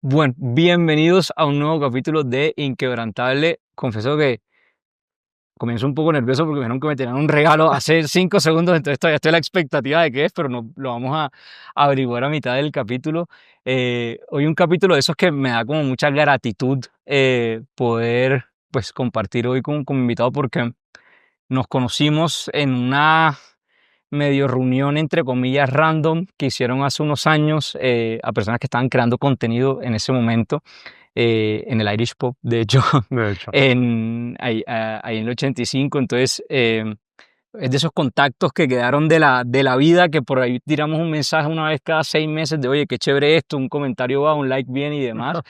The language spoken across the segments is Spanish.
Bueno, bienvenidos a un nuevo capítulo de Inquebrantable. Confieso que comienzo un poco nervioso porque me dijeron que me tenían un regalo hace 5 segundos, entonces todavía estoy a la expectativa de qué es, pero no, lo vamos a averiguar a mitad del capítulo. Hoy un capítulo de esos que me da como mucha gratitud poder pues compartir hoy con mi invitado, porque nos conocimos en una medio reunión entre comillas random que hicieron hace unos años a personas que estaban creando contenido en ese momento en el Irish Pub, de hecho, De hecho, ahí en el 85. Entonces es de esos contactos que quedaron de la vida, que por ahí tiramos un mensaje una vez cada 6 meses de oye, qué chévere esto, un comentario va, un like bien y demás.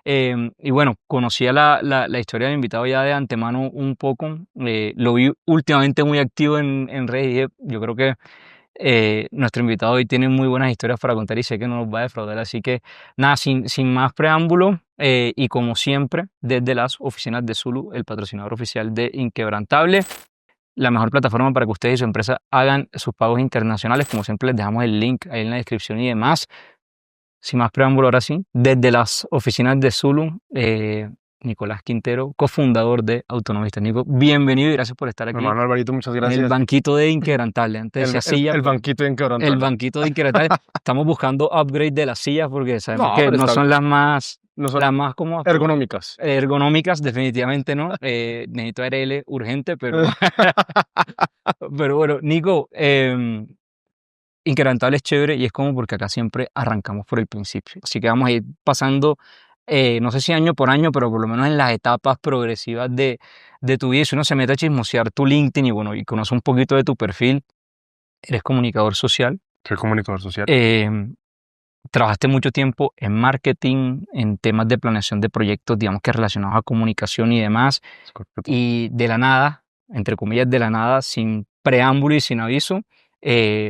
Y bueno, conocía la historia del invitado ya de antemano un poco, lo vi últimamente muy activo en redes y dije, yo creo que nuestro invitado hoy tiene muy buenas historias para contar y sé que no nos va a defraudar, así que nada, sin más preámbulo y como siempre, desde las oficinas de Zulu, el patrocinador oficial de Inquebrantable, la mejor plataforma para que ustedes y su empresa hagan sus pagos internacionales. Como siempre, les dejamos el link ahí en la descripción y demás. Sin más preámbulo, ahora sí, desde las oficinas de Zulu, Nicolás Quintero, cofundador de Autonomistas. Nico, bienvenido y gracias por estar aquí hermano Alvarito, muchas en el gracias. banquito de Inquebrantable. Antes decía silla, El banquito de el Inquebrantable. banquito de Inquebrantable. Estamos buscando upgrade de las sillas porque sabemos No, que pero no está son bien. las más, No son las más como ergonómicas. ergonómicas, definitivamente no. Necesito ARL urgente, pero bueno, Nico, Inquebrantable es chévere y es como porque acá siempre arrancamos por el principio. Así que vamos a ir pasando, no sé si año por año, pero por lo menos en las etapas progresivas de tu vida. Si uno se mete a chismosear tu LinkedIn y bueno, y conoce un poquito de tu perfil, eres comunicador social. Soy comunicador social. Trabajaste mucho tiempo en marketing, en temas de planeación de proyectos, digamos que relacionados a comunicación y demás. Es correcto. Y de la nada, entre comillas, de la nada, sin preámbulo y sin aviso,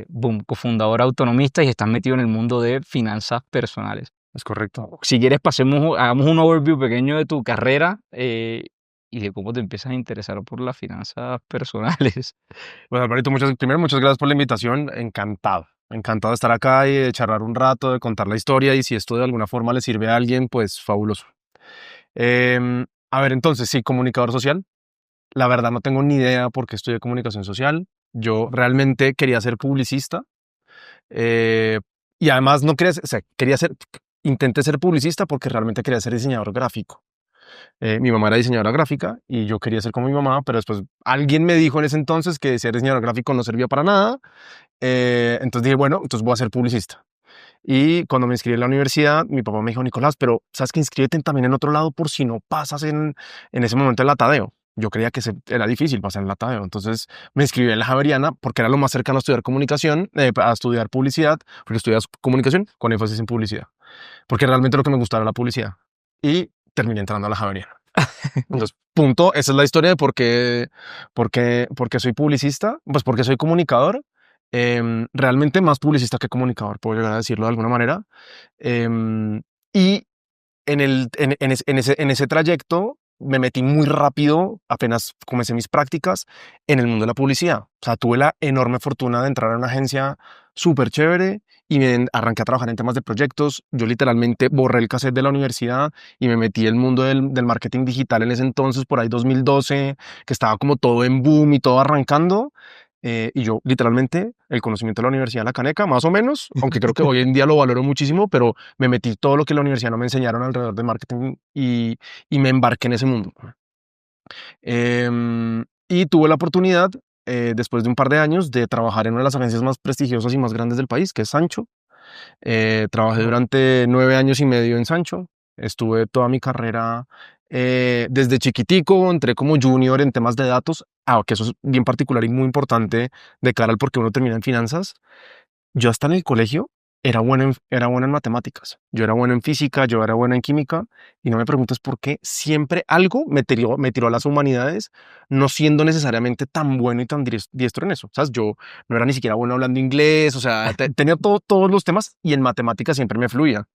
boom, cofundador autonomista y estás metido en el mundo de finanzas personales. Es correcto. Si quieres, hagamos un overview pequeño de tu carrera y de cómo te empiezas a interesar por las finanzas personales. Bueno, Alvarito, primero, muchas gracias por la invitación. Encantado. Encantado de estar acá y de charlar un rato, de contar la historia y si esto de alguna forma le sirve a alguien, pues fabuloso. A ver, entonces, sí, comunicador social. La verdad no tengo ni idea por qué estudié comunicación social. Yo realmente quería ser publicista. Y además no quería, o sea, intenté ser publicista porque realmente quería ser diseñador gráfico. Mi mamá era diseñadora gráfica y yo quería ser como mi mamá, pero después alguien me dijo en ese entonces que ser diseñador gráfico no servía para nada. Entonces dije, bueno, entonces voy a ser publicista. Y cuando me inscribí en la universidad, mi papá me dijo, Nicolás, pero sabes que inscríbete también en otro lado por si no pasas en ese momento el latadeo. Yo creía que era difícil pasar el latadeo. Entonces me inscribí en la Javeriana porque era lo más cercano a estudiar comunicación, a estudiar publicidad, porque estudias comunicación con énfasis en publicidad. Porque realmente lo que me gustaba era la publicidad. Y terminé entrando a la Javeriana. Entonces, punto. Esa es la historia de por qué soy publicista. Pues porque soy comunicador. Realmente más publicista que comunicador, puedo llegar a decirlo de alguna manera. Y en ese trayecto me metí muy rápido, apenas comencé mis prácticas en el mundo de la publicidad. O sea, tuve la enorme fortuna de entrar a una agencia súper chévere y me arranqué a trabajar en temas de proyectos. Yo literalmente borré el cassette de la universidad y me metí en el mundo del marketing digital en ese entonces, por ahí 2012, que estaba como todo en boom y todo arrancando. Y yo literalmente el conocimiento de la universidad, la caneca, más o menos, aunque creo que hoy en día lo valoro muchísimo, pero me metí todo lo que la universidad no me enseñaron alrededor de marketing y me embarqué en ese mundo. Y tuve la oportunidad, después de un par de años, de trabajar en una de las agencias más prestigiosas y más grandes del país, que es Sancho. Trabajé durante 9 años y medio en Sancho. Estuve toda mi carrera desde chiquitico, entré como junior en temas de datos, que eso es bien particular y muy importante de cara al por qué uno termina en finanzas. Yo hasta en el colegio era bueno en matemáticas, yo era bueno en física, yo era bueno en química, y no me preguntes por qué siempre algo me tiró a las humanidades, no siendo necesariamente tan bueno y tan diestro en eso. ¿Sabes? Yo no era ni siquiera bueno hablando inglés, o sea, tenía todos los temas y en matemáticas siempre me fluía.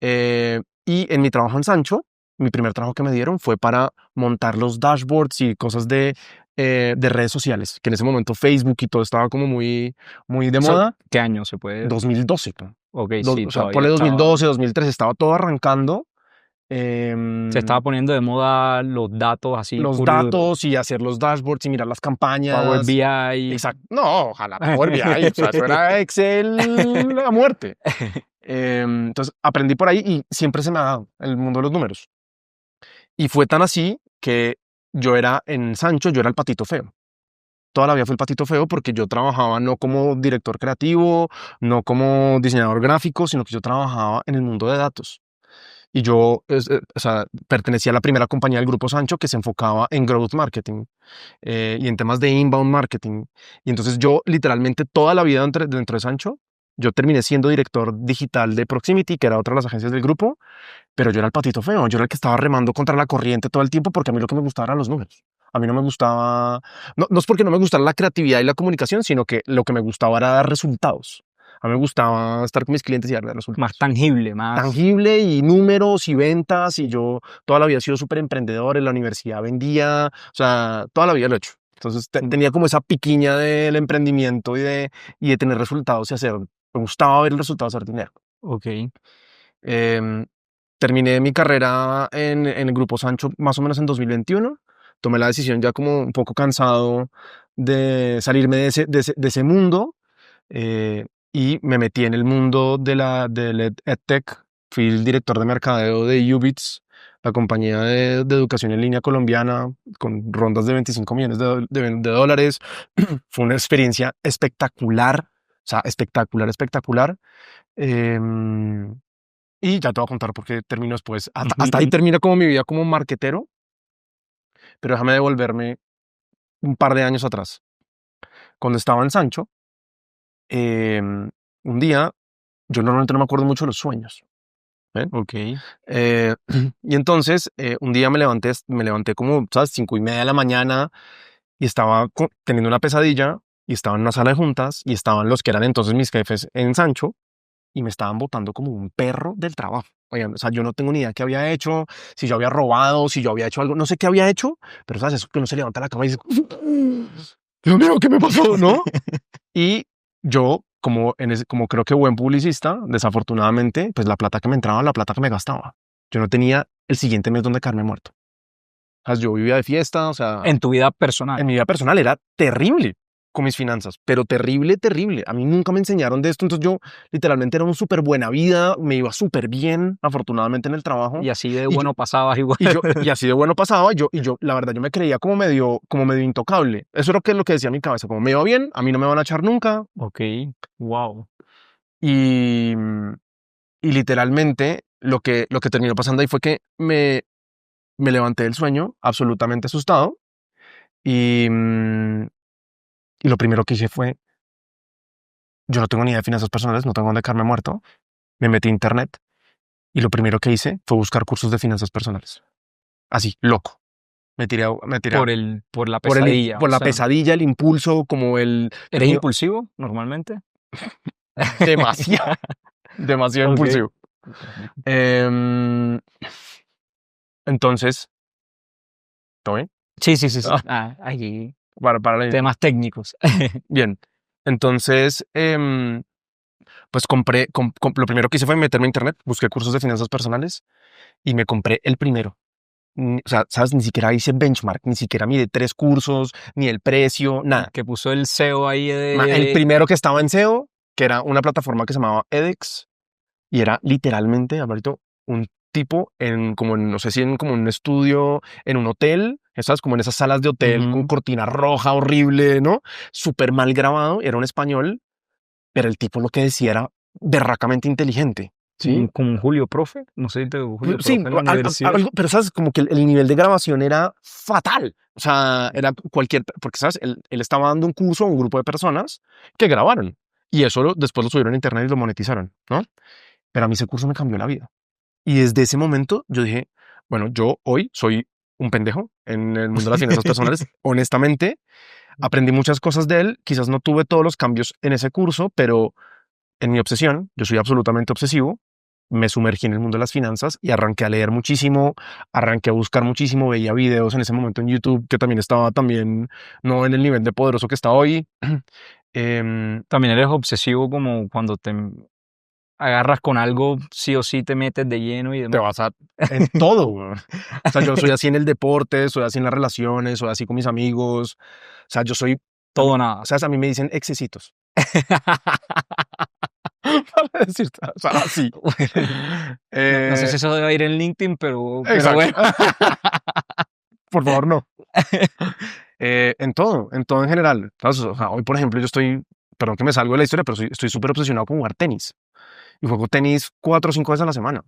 Y en mi trabajo en Sancho, mi primer trabajo que me dieron fue para montar los dashboards y cosas de redes sociales, que en ese momento Facebook y todo estaba como muy, muy de moda. ¿Qué año se puede? 2012. Ok, sí, O sea, todavía ponle estaba. 2012, 2013, estaba todo arrancando. Se estaba poniendo de moda los datos así Los puro y duro. datos y hacer los dashboards y mirar las Power campañas. BI. Exacto. No, ojalá Power BI. O sea, eso era Excel a muerte. Entonces aprendí por ahí y siempre se me ha dado el mundo de los números. Y fue tan así que yo era en Sancho, yo era el patito feo. Toda la vida fui el patito feo porque yo trabajaba no como director creativo, no como diseñador gráfico, sino que yo trabajaba en el mundo de datos. Y yo, o sea, pertenecía a la primera compañía del Grupo Sancho que se enfocaba en growth marketing y en temas de inbound marketing. Y entonces yo literalmente toda la vida dentro de Sancho, yo terminé siendo director digital de Proximity, que era otra de las agencias del grupo, pero yo era el patito feo, yo era el que estaba remando contra la corriente todo el tiempo porque a mí lo que me gustaba eran los números. A mí no me gustaba, no es porque no me gustara la creatividad y la comunicación, sino que lo que me gustaba era dar resultados. A mí me gustaba estar con mis clientes y dar resultados. Más tangible, más... Tangible y números y ventas, y yo toda la vida he sido súper emprendedor, en la universidad vendía, o sea, toda la vida lo he hecho. Entonces tenía como esa piquiña del emprendimiento y de tener resultados y hacer, me gustaba ver el resultado, hacer dinero. Ok. Em, Terminé mi carrera en el Grupo Sancho más o menos en 2021. Tomé la decisión ya como un poco cansado de salirme de ese mundo y me metí en el mundo del EdTech. Fui el director de mercadeo de Ubits, la compañía de educación en línea colombiana, con rondas de 25 millones de dólares. Fue una experiencia espectacular, o sea, espectacular, espectacular. Em, y ya te voy a contar por qué termino después. Hasta ahí termina como mi vida como marquetero, pero déjame devolverme un par de años atrás. Cuando estaba en Sancho, un día, yo normalmente no me acuerdo mucho de los sueños. ¿Ven? Ok. Y entonces, un día me levanté como, ¿sabes? 5:30 de la mañana y estaba teniendo una pesadilla y estaba en una sala de juntas y estaban los que eran entonces mis jefes en Sancho y me estaban botando como un perro del trabajo. Oigan, o sea, yo no tengo ni idea qué había hecho, si yo había robado, si yo había hecho algo, no sé qué había hecho, pero sabes, eso que uno se levanta de la cama y dice, Dios mío, ¿qué me pasó? ¿No? Y yo, como creo que buen publicista, desafortunadamente, pues la plata que me entraba, la plata que me gastaba. Yo no tenía el siguiente mes donde caerme muerto. O sea, yo vivía de fiesta, o sea, En tu vida personal. en mi vida personal era terrible con mis finanzas, pero terrible, terrible. A mí nunca me enseñaron de esto, entonces yo literalmente era un súper buena vida, me iba súper bien, afortunadamente en el trabajo. Y así de Y bueno pasabas igual. y así de bueno pasaba, la verdad, yo me creía como medio intocable. Eso era lo que decía mi cabeza, como me iba bien, a mí no me van a echar nunca. Ok. Wow. Y, y literalmente lo que terminó pasando ahí fue que me levanté del sueño absolutamente asustado y, y lo primero que hice fue, yo no tengo ni idea de finanzas personales, no tengo dónde quedarme muerto. Me metí a internet y lo primero que hice fue buscar cursos de finanzas personales. Así, loco. Me tiré, Por la pesadilla. por O la sea, pesadilla, el impulso, como Dios ¿eres mío, impulsivo normalmente? demasiado, demasiado Ok. impulsivo. Em, entonces, ¿todo bien? Sí, sí, sí, sí. Ah, Ahí. para Temas técnicos. bien. Entonces, pues lo primero que hice fue meterme a internet, busqué cursos de finanzas personales y me compré el primero. O sea, sabes, ni siquiera hice benchmark, ni siquiera miré 3 cursos, ni el precio, nada. Que puso el SEO ahí El primero que estaba en SEO, que era una plataforma que se llamaba edX, y era literalmente, Alvarito, un tipo no sé si en como un estudio, en un hotel, ¿sabes? Como en esas salas de hotel con cortina roja horrible, ¿no? Súper mal grabado, era un español, pero el tipo lo que decía era berracamente inteligente, ¿sí? como un Julio Profe. No sé si te Julio Sí, Profe en la universidad. pero sabes, como que el nivel de grabación era fatal. O sea, era porque sabes, él estaba dando un curso a un grupo de personas que grabaron y eso después lo subieron a internet y lo monetizaron, ¿no? Pero a mí ese curso me cambió la vida. Y desde ese momento yo dije, bueno, yo hoy soy un pendejo en el mundo de las finanzas personales. Honestamente, aprendí muchas cosas de él. Quizás no tuve todos los cambios en ese curso, pero en mi obsesión, yo soy absolutamente obsesivo. me sumergí en el mundo de las finanzas y arranqué a leer muchísimo, arranqué a buscar muchísimo, veía videos en ese momento en YouTube, que también estaba también no en el nivel de poderoso que está hoy. También eres obsesivo como cuando te agarras con algo, sí o sí te metes de lleno y Te demás. vas a en todo, weón. O sea, yo soy así en el deporte, soy así en las relaciones, soy así con mis amigos. O sea, yo soy, Todo o nada. ¿sabes? A mí me dicen excesitos. Para decirte, o sea, así. No sé si eso debe ir en LinkedIn, pero Exacto. bueno. Por favor, no. En todo en general. ¿Sabes? O sea, hoy, por ejemplo, yo estoy, perdón que me salgo de la historia, pero estoy súper obsesionado con jugar tenis. Y juego tenis 4 o 5 veces a la semana.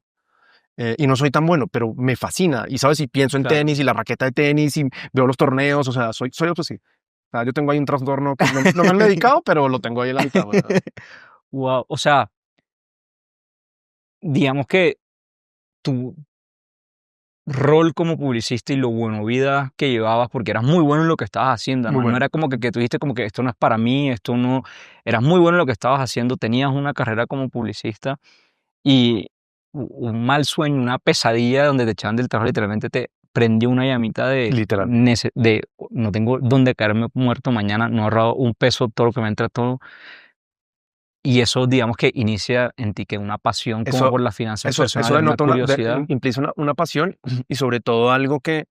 Y no soy tan bueno, pero me fascina. Y sabes, y pienso en Claro. tenis y la raqueta de tenis y veo los torneos, o sea, soy obsesivo. O sea, yo tengo ahí un trastorno que no me han medicado, pero lo tengo ahí en la mitad. Bueno. Wow. O sea, digamos que tu rol como publicista y lo bueno vida que llevabas, porque eras muy bueno en lo que estabas haciendo, Muy ¿no? No bueno. era como que tú dijiste como que esto no es para mí, esto no. Eras muy bueno en lo que estabas haciendo, tenías una carrera como publicista y un mal sueño, una pesadilla donde te echaban del trabajo, literalmente te prendió una llamita Literal. de no tengo dónde caerme muerto mañana, no he ahorrado un peso, todo lo que me entra, todo. Y eso, digamos que inicia en ti que una pasión como Eso, por las finanzas eso personales, una denota curiosidad. implica una pasión y sobre todo algo que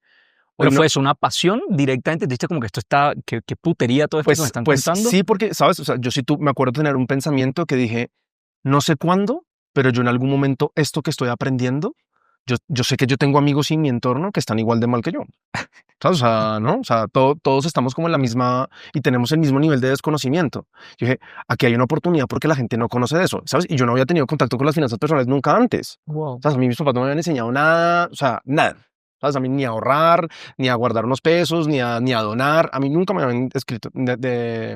hoy Pero no, fue eso, una pasión directamente, te diste como que esto está, que putería todo esto que me están pues contando. sí, porque, ¿sabes? O sea, tú me acuerdo tener un pensamiento que dije, no sé cuándo, pero yo en algún momento esto que estoy aprendiendo, yo sé que yo tengo amigos en mi entorno que están igual de mal que yo. ¿Sabes? O sea, ¿no? O sea, todos estamos como en la misma y tenemos el mismo nivel de desconocimiento. Yo dije, aquí hay una oportunidad porque la gente no conoce de eso, ¿sabes? Y yo no había tenido contacto con las finanzas personales nunca antes. Wow. ¿Sabes? A mí mis papás no me habían enseñado nada, o sea, nada. ¿Sabes? A mí ni a ahorrar, ni a guardar unos pesos, ni a donar. A mí nunca me habían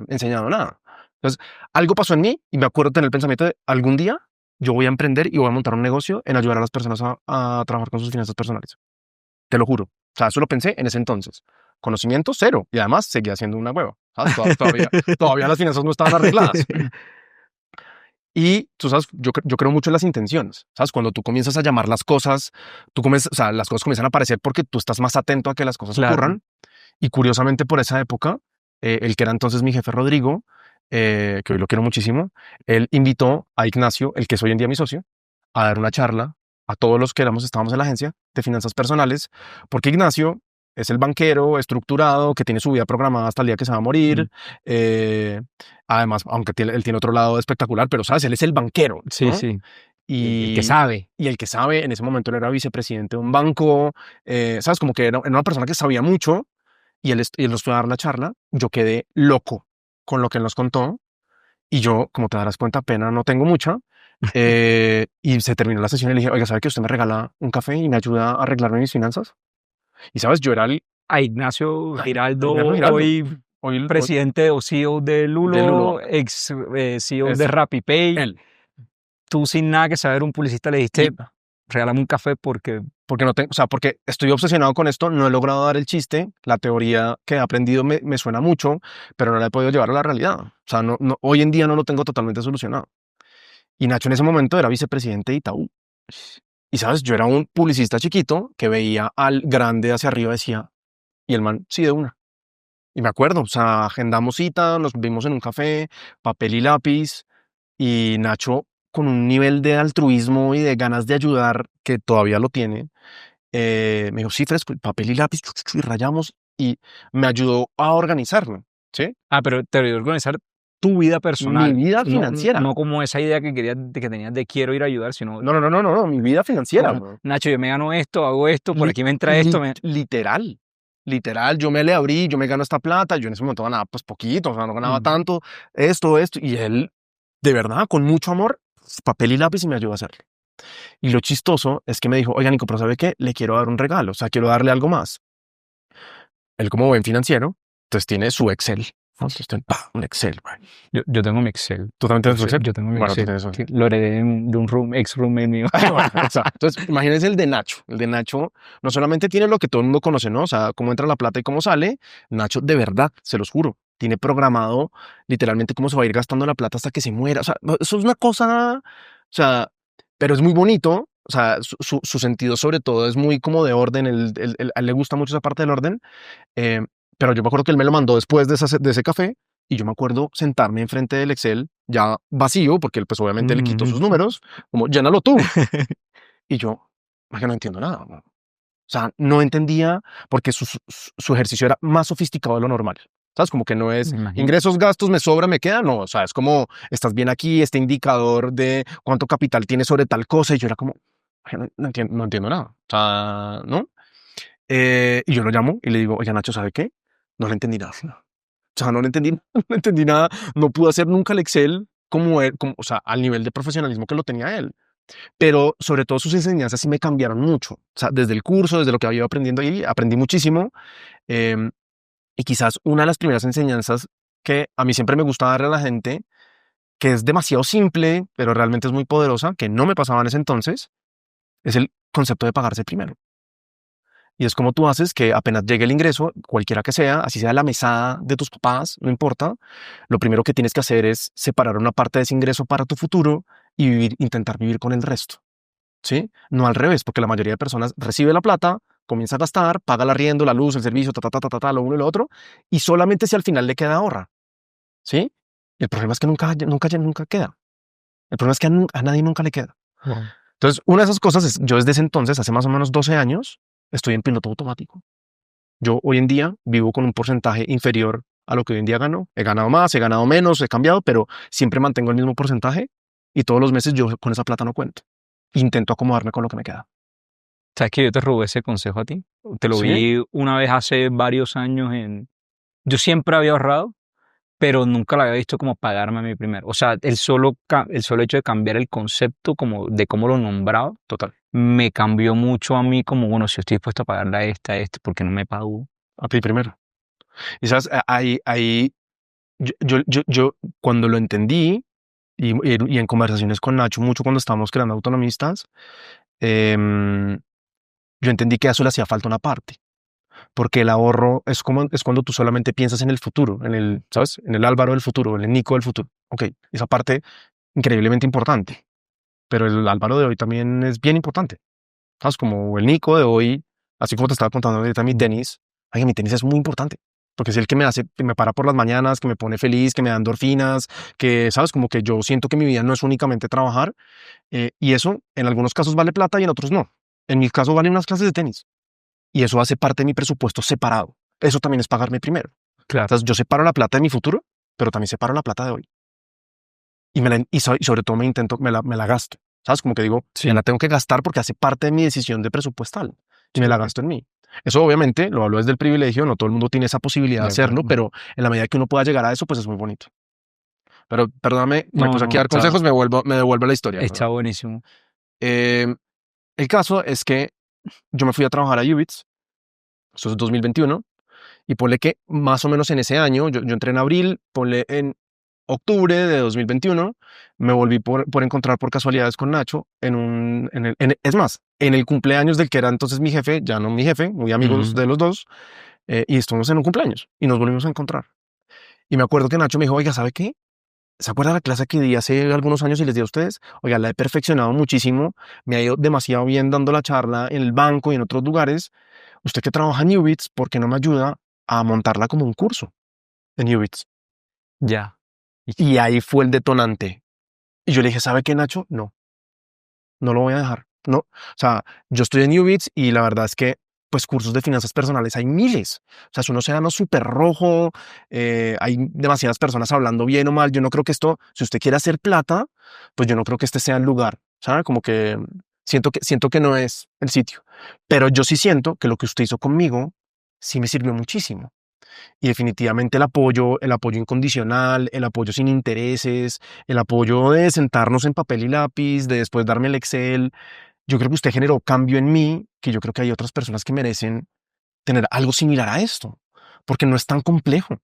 enseñado nada. Entonces, algo pasó en mí y me acuerdo tener el pensamiento de algún día yo voy a emprender y voy a montar un negocio en ayudar a las personas a trabajar con sus finanzas personales. Te lo juro. O sea, eso lo pensé en ese entonces. Conocimiento cero. Y además seguía siendo una hueva. ¿Sabes? Todavía las finanzas no estaban arregladas. Y tú sabes, yo creo mucho en las intenciones. ¿Sabes? Cuando tú comienzas a llamar las cosas, o sea, las cosas comienzan a aparecer porque tú estás más atento a que las cosas Claro. ocurran. Y curiosamente por esa época, el que era entonces mi jefe Rodrigo, que hoy lo quiero muchísimo, él invitó a Ignacio, el que es hoy en día mi socio, a dar una charla a todos los que estábamos en la agencia de finanzas personales, porque Ignacio es el banquero estructurado que tiene su vida programada hasta el día que se va a morir. Además, aunque él tiene otro lado espectacular, pero sabes, él es el banquero. Sí, ¿no? sí. Y El que sabe. Y el que sabe, en ese momento él era vicepresidente de un banco, sabes, como que era una persona que sabía mucho y él nos fue a dar la charla. Yo quedé loco con lo que él nos contó y yo, como te darás cuenta, pena no tengo mucha. Y se terminó la sesión y le dije, oiga, ¿sabe que usted me regala un café y me ayuda a arreglarme mis finanzas? Y sabes, yo era el A Ignacio Giraldo, Ignacio Giraldo, hoy presidente o CEO de de Lulo, Lulo, ex CEO de es RappiPay. él. Tú sin nada que saber, un publicista le dijiste, regálame un café porque. Porque no tengo, o sea, porque estoy obsesionado con esto, no he logrado dar el chiste, la teoría que he aprendido me suena mucho, pero no la he podido llevar a la realidad. O sea, hoy en día no lo tengo totalmente solucionado. Y Nacho en ese momento era vicepresidente de Itaú. Y sabes, yo era un publicista chiquito que veía al grande hacia arriba y decía, y el man, sí, de una. Y me acuerdo, o sea, agendamos cita, nos vimos en un café, papel y lápiz, y Nacho, con un nivel de altruismo y de ganas de ayudar que todavía lo tiene, me dijo, sí, fresco, papel y lápiz, y rayamos, y me ayudó a organizarlo, ¿sí? Pero te ayudó a organizar tu vida personal. Mi vida financiera. No como esa idea que tenías de quiero ir a ayudar, sino. No, mi vida financiera. Nacho, yo me gano esto, hago esto, por aquí me entra esto. Literal, yo me le abrí, yo me gano esta plata, yo en ese momento ganaba pues poquito, o sea, no ganaba tanto, esto, y él, de verdad, con mucho amor, papel y lápiz y me ayudó a hacerlo. Y lo chistoso es que me dijo, oiga, Nico, pero ¿sabe qué? Le quiero dar un regalo, o sea, quiero darle algo más. Él como buen financiero, entonces tiene su Excel. Entonces, un Excel. Yo tengo mi Excel. ¿Tú también tienes tu Excel? Yo tengo mi Bueno, Excel. Lo heredé de un ex roommate mío. Entonces, imagínense el de Nacho. El de Nacho no solamente tiene lo que todo el mundo conoce, ¿no? O sea, cómo entra la plata y cómo sale. Nacho, de verdad, se los juro, tiene programado literalmente cómo se va a ir gastando la plata hasta que se muera. O sea, eso es una cosa, o sea, pero es muy bonito. O sea, su sentido sobre todo es muy como de orden, a él le gusta mucho esa parte del orden, eh, pero yo me acuerdo que él me lo mandó después de ese café y yo me acuerdo sentarme enfrente del Excel ya vacío, porque él pues obviamente le quitó Ujú. sus números, como llénalo tú. Y yo, "Es que no entiendo nada. ¿No?". O sea, no entendía porque su ejercicio era más sofisticado de lo normal. ¿Sabes? Como que no es Me imagino. ingresos, gastos, me sobra, me queda. No, o sea, es como estás bien aquí, este indicador de cuánto capital tienes sobre tal cosa. Y yo era como, "Ay, no entiendo nada". O sea, ¿no? Y yo lo llamo y le digo, oye, Nacho, ¿sabe qué? No le entendí nada. O sea, no le entendí, no entendí nada. No pude hacer nunca el Excel como él, o sea, al nivel de profesionalismo que lo tenía él. Pero sobre todo sus enseñanzas sí me cambiaron mucho. O sea, desde el curso, desde lo que había ido aprendiendo ahí, aprendí muchísimo. em, y quizás una de las primeras enseñanzas que a mí siempre me gusta darle a la gente, que es demasiado simple, pero realmente es muy poderosa, que no me pasaba en ese entonces, es el concepto de pagarse primero. Y es como tú haces que apenas llegue el ingreso, cualquiera que sea, así sea la mesada de tus papás, no importa, lo primero que tienes que hacer es separar una parte de ese ingreso para tu futuro y intentar vivir con el resto. ¿Sí? No al revés, porque la mayoría de personas recibe la plata, comienza a gastar, paga el arriendo, la luz, el servicio, lo uno y lo otro, y solamente si al final le queda ahorra, ¿sí? El problema es que nunca queda. El problema es que a nadie nunca le queda. Wow. Entonces, una de esas cosas es, yo desde ese entonces, hace más o menos 12 años, estoy en piloto automático. Yo hoy en día vivo con un porcentaje inferior a lo que hoy en día gano. He ganado más, he ganado menos, he cambiado, pero siempre mantengo el mismo porcentaje y todos los meses yo con esa plata no cuento. Intento acomodarme con lo que me queda. ¿Sabes que yo te robé ese consejo a ti? Te lo ¿Sí? vi una vez hace varios años en... Yo siempre había ahorrado, pero nunca lo había visto como pagarme a mí primero. O sea, el solo hecho de cambiar el concepto como de cómo lo nombraba, Total. me cambió mucho a mí como, bueno, si estoy dispuesto a pagarle a este, ¿por qué no me pago? A ti primero. Y sabes, ahí cuando lo entendí y en conversaciones con Nacho, mucho cuando estábamos creando autonomistas, em, yo entendí que a eso le hacía falta una parte, porque el ahorro es cuando tú solamente piensas en el futuro, ¿sabes? En el Álvaro del futuro, en el Nico del futuro. Ok, esa parte increíblemente importante, pero el Álvaro de hoy también es bien importante, ¿sabes? Como el Nico de hoy, así como te estaba contando ahorita mi tenis, ay, mi tenis es muy importante. Porque es el que me hace, que me para por las mañanas, que me pone feliz, que me da endorfinas, que, ¿sabes? Como que yo siento que mi vida no es únicamente trabajar. Y eso en algunos casos vale plata y en otros no. En mi caso valen unas clases de tenis. Y eso hace parte de mi presupuesto separado. Eso también es pagarme primero. Claro. Entonces yo separo la plata de mi futuro, pero también separo la plata de hoy. Y sobre todo me la gasto. ¿Sabes? Como que digo, me la Sí, tengo que gastar porque hace parte de mi decisión de presupuestal. Y me sí, la gasto en mí. Eso obviamente lo hablo desde el privilegio, no todo el mundo tiene esa posibilidad de de hacerlo, acuerdo. pero en la medida que uno pueda llegar a eso, pues es muy bonito. Pero perdóname, me No, puse aquí no, a dar consejos, me devuelvo a la historia. está buenísimo. Eh, el caso es que yo me fui a trabajar a Ubits, eso es 2021, y ponle que más o menos en ese año, yo entré en abril, ponle en octubre de 2021, me volví por encontrar por casualidades con Nacho es más, en el cumpleaños del que era entonces mi jefe, ya no mi jefe, muy amigos Ujú. de los dos, y estuvimos en un cumpleaños y nos volvimos a encontrar. Y me acuerdo que Nacho me dijo, oiga, ¿sabe qué? ¿Se acuerda la clase que di hace algunos años y les di a ustedes? Oiga, la he perfeccionado muchísimo, me ha ido demasiado bien dando la charla en el banco y en otros lugares. Usted que trabaja en Ubits, ¿por qué no me ayuda a montarla como un curso en Ubits? Ya. Y- Y ahí fue el detonante. Y yo le dije, ¿sabe qué, Nacho? No, no lo voy a dejar. No, o sea, yo estoy en Ubits y la verdad es que, pues, cursos de finanzas personales hay miles. O sea, es un océano súper rojo, hay demasiadas personas hablando bien o mal. Yo no creo que esto, si usted quiere hacer plata, pues yo no creo que este sea el lugar, ¿sabe? Como que siento que no es el sitio. Pero yo sí siento que lo que usted hizo conmigo sí me sirvió muchísimo. Y definitivamente el apoyo incondicional, el apoyo sin intereses, el apoyo de sentarnos en papel y lápiz, de después darme el Excel. Yo creo que usted generó cambio en mí, que yo creo que hay otras personas que merecen tener algo similar a esto, porque no es tan complejo.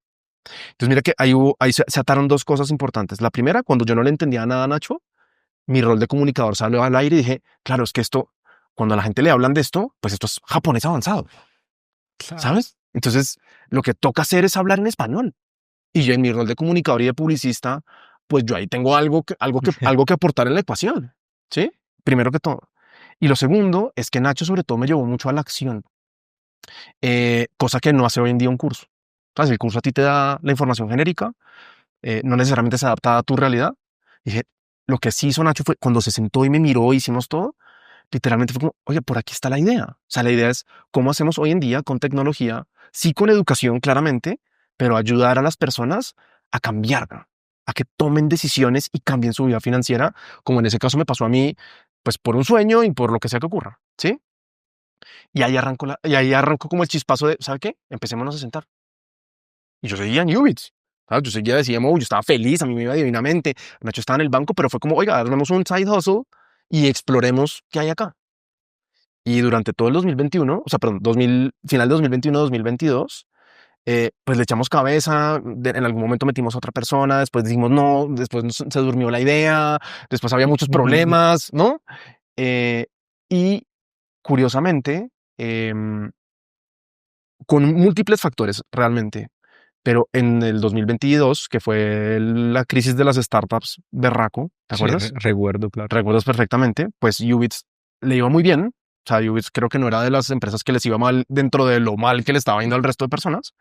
Entonces mira que ahí se ataron dos cosas importantes. La primera, cuando yo no le entendía nada a Nacho, mi rol de comunicador salió al aire y dije, claro, es que esto, cuando a la gente le hablan de esto, pues esto es japonés avanzado, Claro. ¿sabes? Entonces lo que toca hacer es hablar en español. Y yo en mi rol de comunicador y de publicista, pues yo ahí tengo algo que aportar en la ecuación, ¿sí? primero que todo. Y lo segundo es que Nacho sobre todo me llevó mucho a la acción, cosa que no hace hoy en día un curso. Entonces, el curso a ti te da la información genérica, no necesariamente se adapta a tu realidad. Y dije, lo que sí hizo Nacho fue cuando se sentó y me miró, hicimos todo, literalmente fue como, oye, por aquí está la idea. O sea, la idea es cómo hacemos hoy en día con tecnología, sí con educación claramente, pero ayudar a las personas a cambiar, ¿no? A que tomen decisiones y cambien su vida financiera, como en ese caso me pasó a mí, pues por un sueño y por lo que sea que ocurra, ¿sí? Y ahí arrancó como el chispazo de, ¿sabe qué? Empecémonos a sentar. Y yo seguía en Ubits. ¿Sabes? Yo seguía, decíamos, yo estaba feliz, a mí me iba divinamente. Nacho estaba en el banco, pero fue como, oiga, hagamos un side hustle y exploremos qué hay acá. Y durante todo el 2021, o sea, perdón, final de 2021, 2022, pues le echamos cabeza, en algún momento metimos a otra persona, después dijimos no, después se durmió la idea, después había muchos problemas, ¿no? Eh, y curiosamente, em, con múltiples factores realmente, pero en el 2022, que fue la crisis de las startups berraco, ¿te Sí, acuerdas? recuerdo, claro. Recuerdas perfectamente, pues Ubits le iba muy bien. O sea, Ubits creo que no era de las empresas que les iba mal dentro de lo mal que le estaba yendo al resto de personas,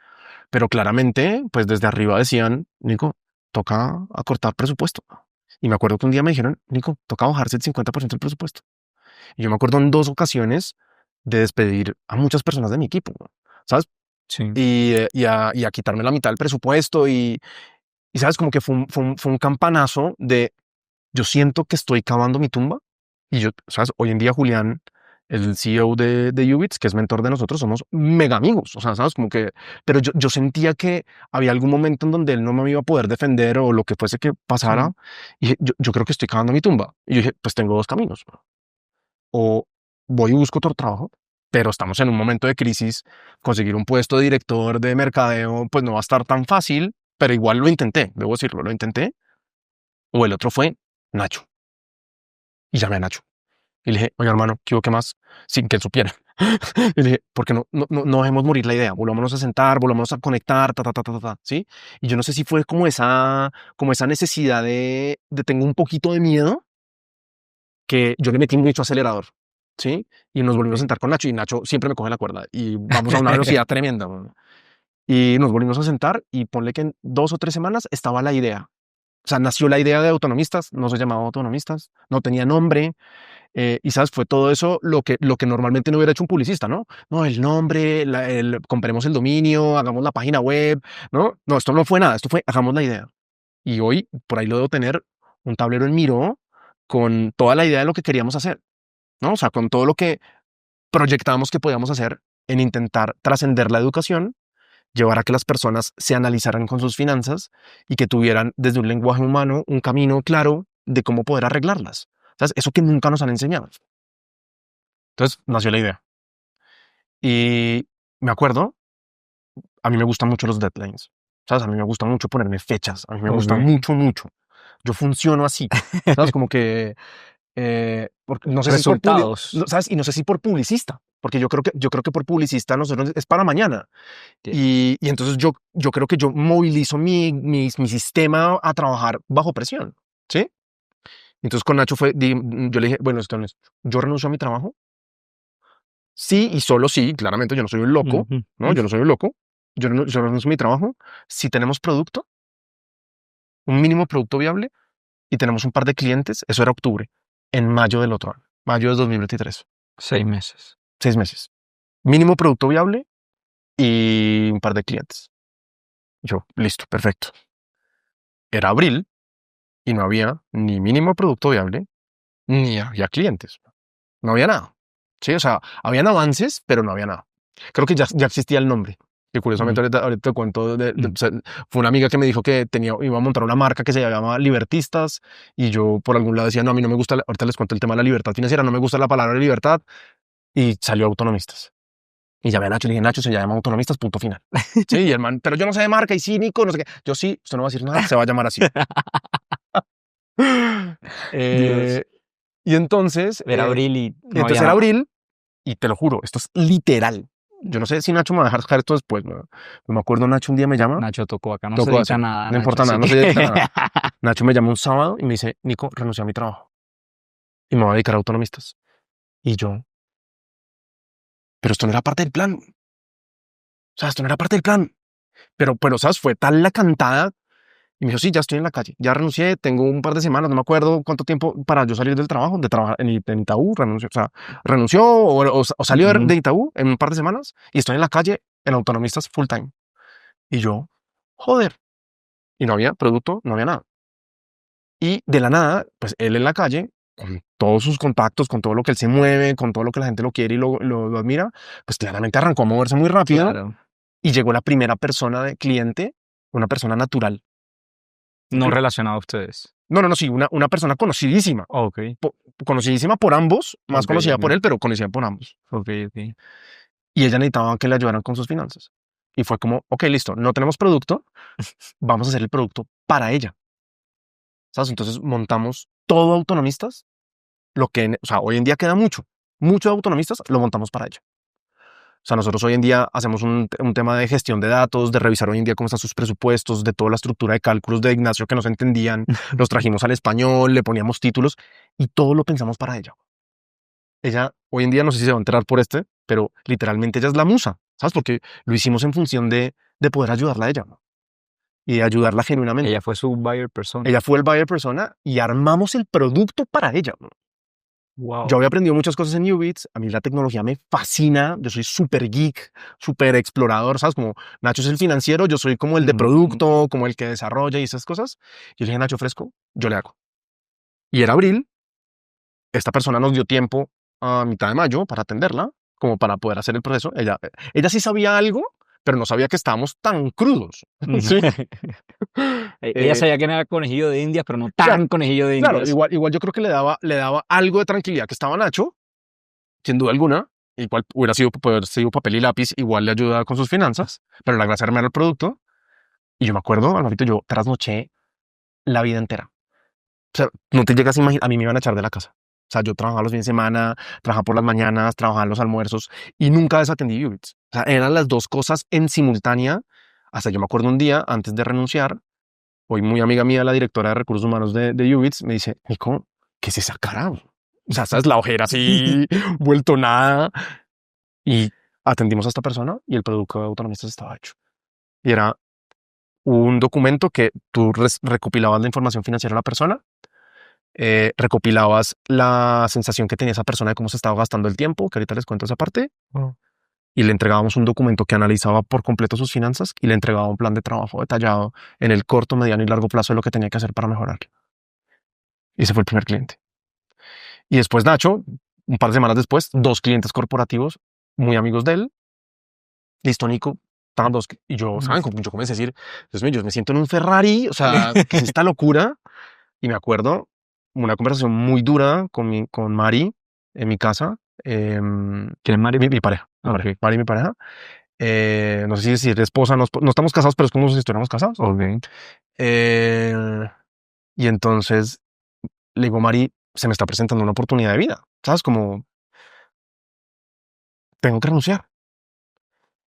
pero claramente, pues desde arriba decían, Nico, toca acortar presupuesto. Y me acuerdo que un día me dijeron, Nico, toca bajarse el 50% del presupuesto. Y yo me acuerdo en 2 ocasiones de despedir a muchas personas de mi equipo, ¿sabes? Sí. Y a quitarme la mitad del presupuesto y ¿sabes? Como que fue un campanazo de yo siento que estoy cavando mi tumba y yo, ¿sabes? Hoy en día Julián, el CEO de Ubits, que es mentor de nosotros, somos mega amigos, o sea, ¿sabes? Como que, pero yo sentía que había algún momento en donde él no me iba a poder defender o lo que fuese que pasara Sí. y dije, yo creo que estoy cavando mi tumba. Y yo dije, pues tengo 2 caminos. O voy y busco otro trabajo, pero estamos en un momento de crisis, conseguir un puesto de director de mercadeo, pues no va a estar tan fácil, pero igual lo intenté, debo decirlo, lo intenté. O el otro fue Nacho. Y llamé a Nacho. Y le dije, oye hermano, ¿qué hubo, qué más? Sin que él supiera. Y le dije, ¿por qué no dejemos morir la idea? Volvámonos a sentar, volvámonos a conectar, ¿sí? Y yo no sé si fue como esa necesidad de tengo un poquito de miedo, que yo le metí mucho acelerador, ¿sí? Y nos volvimos a Sí. sentar con Nacho y Nacho siempre me coge la cuerda y vamos a una velocidad tremenda, ¿no? Y nos volvimos a sentar y ponle que en 2 o 3 semanas estaba la idea. O sea, nació la idea de autonomistas, no se llamaba autonomistas, no tenía nombre. Y sabes, fue todo eso lo que normalmente no hubiera hecho un publicista, ¿no? No, el nombre, compremos el dominio, hagamos la página web, ¿no? No, esto no fue nada, esto fue, hagamos la idea. Y hoy por ahí lo debo tener un tablero en Miro con toda la idea de lo que queríamos hacer, ¿no? O sea, con todo lo que proyectábamos que podíamos hacer en intentar trascender la educación, llevar a que las personas se analizaran con sus finanzas y que tuvieran desde un lenguaje humano un camino claro de cómo poder arreglarlas. ¿Sabes? Eso que nunca nos han enseñado. Entonces nació la idea. Y me acuerdo, a mí me gustan mucho los deadlines. ¿Sabes? A mí me gusta mucho ponerme fechas. A mí me gusta Ok. mucho, mucho. Yo funciono así. ¿Sabes? Como que no sé si Resultados. ¿sabes? Y no sé si por publicista, porque yo creo que por publicista nosotros es para mañana. Yeah. Y entonces yo creo que yo movilizo mi sistema a trabajar bajo presión, ¿sí? Entonces con Nacho yo le dije, bueno, yo renuncio a mi trabajo, sí y solo sí, claramente yo no soy un loco, Ujú. ¿no? Yo no soy un loco, yo renuncio a mi trabajo, si tenemos producto, un mínimo producto viable y tenemos un par de clientes, eso era octubre, en mayo del otro año, mayo de 2023, 6 meses. 6 meses. Mínimo producto viable y un par de clientes. Yo, listo, perfecto. Era abril y no había ni mínimo producto viable, ni había clientes. No había nada. Sí, o sea, habían avances, pero no había nada. Creo que ya existía el nombre. Que curiosamente Mm, ahorita te cuento, mm. o sea, fue una amiga que me dijo que iba a montar una marca que se llamaba Libertistas y yo por algún lado decía, no, a mí no me gusta, ahorita les cuento el tema de la libertad financiera, no me gusta la palabra libertad y salió Autonomistas. Y llamé a Nacho y le dije, Nacho, se llama Autonomistas, punto final. Sí, y el man, pero yo no sé de marca y cínico, no sé qué. Yo sí, usted no va a decir nada, se va a llamar así. Dios. Eh, y entonces, Era abril y y no entonces había era nada. abril, y te lo juro, esto es literal. Yo no sé si Nacho me va a dejar esto después, no me acuerdo, Nacho un día me llama, Nacho tocó acá, no se tocó edita hacer, nada, no Nacho, importa nada, así no se edita que nada. Nacho me llama un sábado y me dice, Nico, renuncié a mi trabajo. y me voy a dedicar a autonomistas. Y yo, pero esto no era parte del plan. O sea, esto no era parte del plan. Pero, ¿sabes? Fue tal la cantada. Y me dijo, sí, ya estoy en la calle. Ya renuncié, tengo un par de semanas, no me acuerdo cuánto tiempo para yo salir del trabajo, de trabajar en Itaú, renunció. O sea, renunció o salió Ujú. de Itaú en un par de semanas y estoy en la calle en autonomistas full time. Y yo, joder. Y no había producto, no había nada. Y de la nada, pues él en la calle, con todos sus contactos, con todo lo que él se mueve, con todo lo que la gente lo quiere y lo admira, pues claramente arrancó a moverse muy rápido Claro. y llegó la primera persona de cliente, una persona natural. No relacionado a ustedes. No, no, no, sí, una persona conocidísima, Ok, conocidísima por ambos, más ok, conocida por ok, él, pero conocida por ambos. ok, ok. Y ella necesitaba que le ayudaran con sus finanzas. Y fue como, ok, listo, no tenemos producto, vamos a hacer el producto para ella. ¿Sabes? Entonces montamos todo autonomistas, o sea, hoy en día queda mucho de autonomistas, lo montamos para ella. O sea, nosotros hoy en día hacemos un tema de gestión de datos, de revisar hoy en día cómo están sus presupuestos, de toda la estructura de cálculos de Ignacio que no se entendían, los trajimos al español, le poníamos títulos y todo lo pensamos para ella. Ella hoy en día no sé si se va a enterar por pero literalmente ella es la musa, ¿sabes? Porque lo hicimos en función de poder ayudarla a ella, ¿no? Y de ayudarla genuinamente. Ella fue su buyer persona. Ella fue el buyer persona y armamos el producto para ella, ¿no? Yo Wow. había aprendido muchas cosas en Ubits, a mí la tecnología me fascina, yo soy súper geek, súper explorador, ¿sabes? Como Nacho es el financiero, yo soy como el de producto, como el que desarrolla y esas cosas. Yo le dije, Nacho Fresco, yo le hago. Y era abril, esta persona nos dio tiempo a mitad de mayo para atenderla, como para poder hacer el proceso. Ella sí sabía algo, pero no sabía que estábamos tan crudos. Sí. Ella Eh, sabía que era conejillo de Indias, pero no claro, tan conejillo de claro, Indias. igual yo creo que le daba algo de tranquilidad que estaba Nacho, sin duda alguna. Igual hubiera sido, poder sido papel y lápiz, igual le ayuda con sus finanzas, pero la gracia era armar el producto. Y yo me acuerdo, Alvarito, yo trasnoché la vida entera. O sea, no te llegas a imaginar, a mí me iban a echar de la casa. O sea, yo trabajaba los fines de semana, trabajaba por las mañanas, trabajaba en los almuerzos y nunca desatendí Ubits. O sea, eran las dos cosas en simultánea. Hasta yo me acuerdo un día antes de renunciar, hoy muy amiga mía, la directora de recursos humanos de Ubits, me dice, Nico, ¿qué es esa cara? O sea, sabes, la ojera así, vuelto nada. Y atendimos a esta persona y el producto de autonomistas estaba hecho. Y era un documento que tú recopilabas la información financiera de la persona, recopilabas la sensación que tenía esa persona de cómo se estaba gastando el tiempo, que ahorita les cuento esa parte, y le entregábamos un documento que analizaba por completo sus finanzas y le entregaba un plan de trabajo detallado en el corto, mediano y largo plazo de lo que tenía que hacer para mejorar. Y ese fue el primer cliente. Y después Nacho, un par de semanas después, dos clientes corporativos muy amigos de él. Listo, Nico. Estaban dos. Y yo, ¿saben? Yo comencé a decir, Dios mío, yo me siento en un Ferrari. O sea, ¿qué es esta locura? Y me acuerdo una conversación muy dura con Mari en mi casa. ¿Quién es Mari? Mi pareja. Ok, Mari, mi pareja. No sé si decir esposa, no estamos casados, pero es como si estuviéramos casados. ok. Eh, y entonces le digo, Mari, se me está presentando una oportunidad de vida. ¿Sabes? Como tengo que renunciar.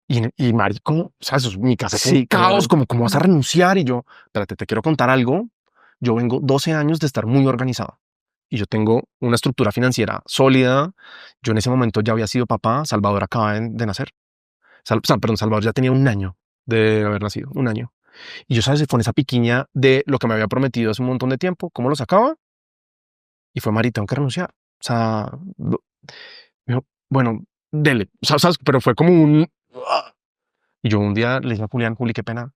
Y Mari, como, ¿sabes? Mi casa es un Sí, caos, claro. como vas a renunciar. Y yo, espérate, te quiero contar algo. Yo vengo 12 años de estar muy organizado y yo tengo una estructura financiera sólida. Yo en ese momento ya había sido papá, Salvador acaba de nacer. Perdón, Salvador ya tenía un año de haber nacido, un año. Y yo, ¿sabes? Fue en esa piquiña de lo que me había prometido hace un montón de tiempo, ¿cómo lo sacaba? Y fue, Mari, tengo que renunciar. O sea, me dijo, bueno, dele. O sea, ¿sabes? Pero fue como un... Y yo un día le dije a Julián, Juli, qué pena,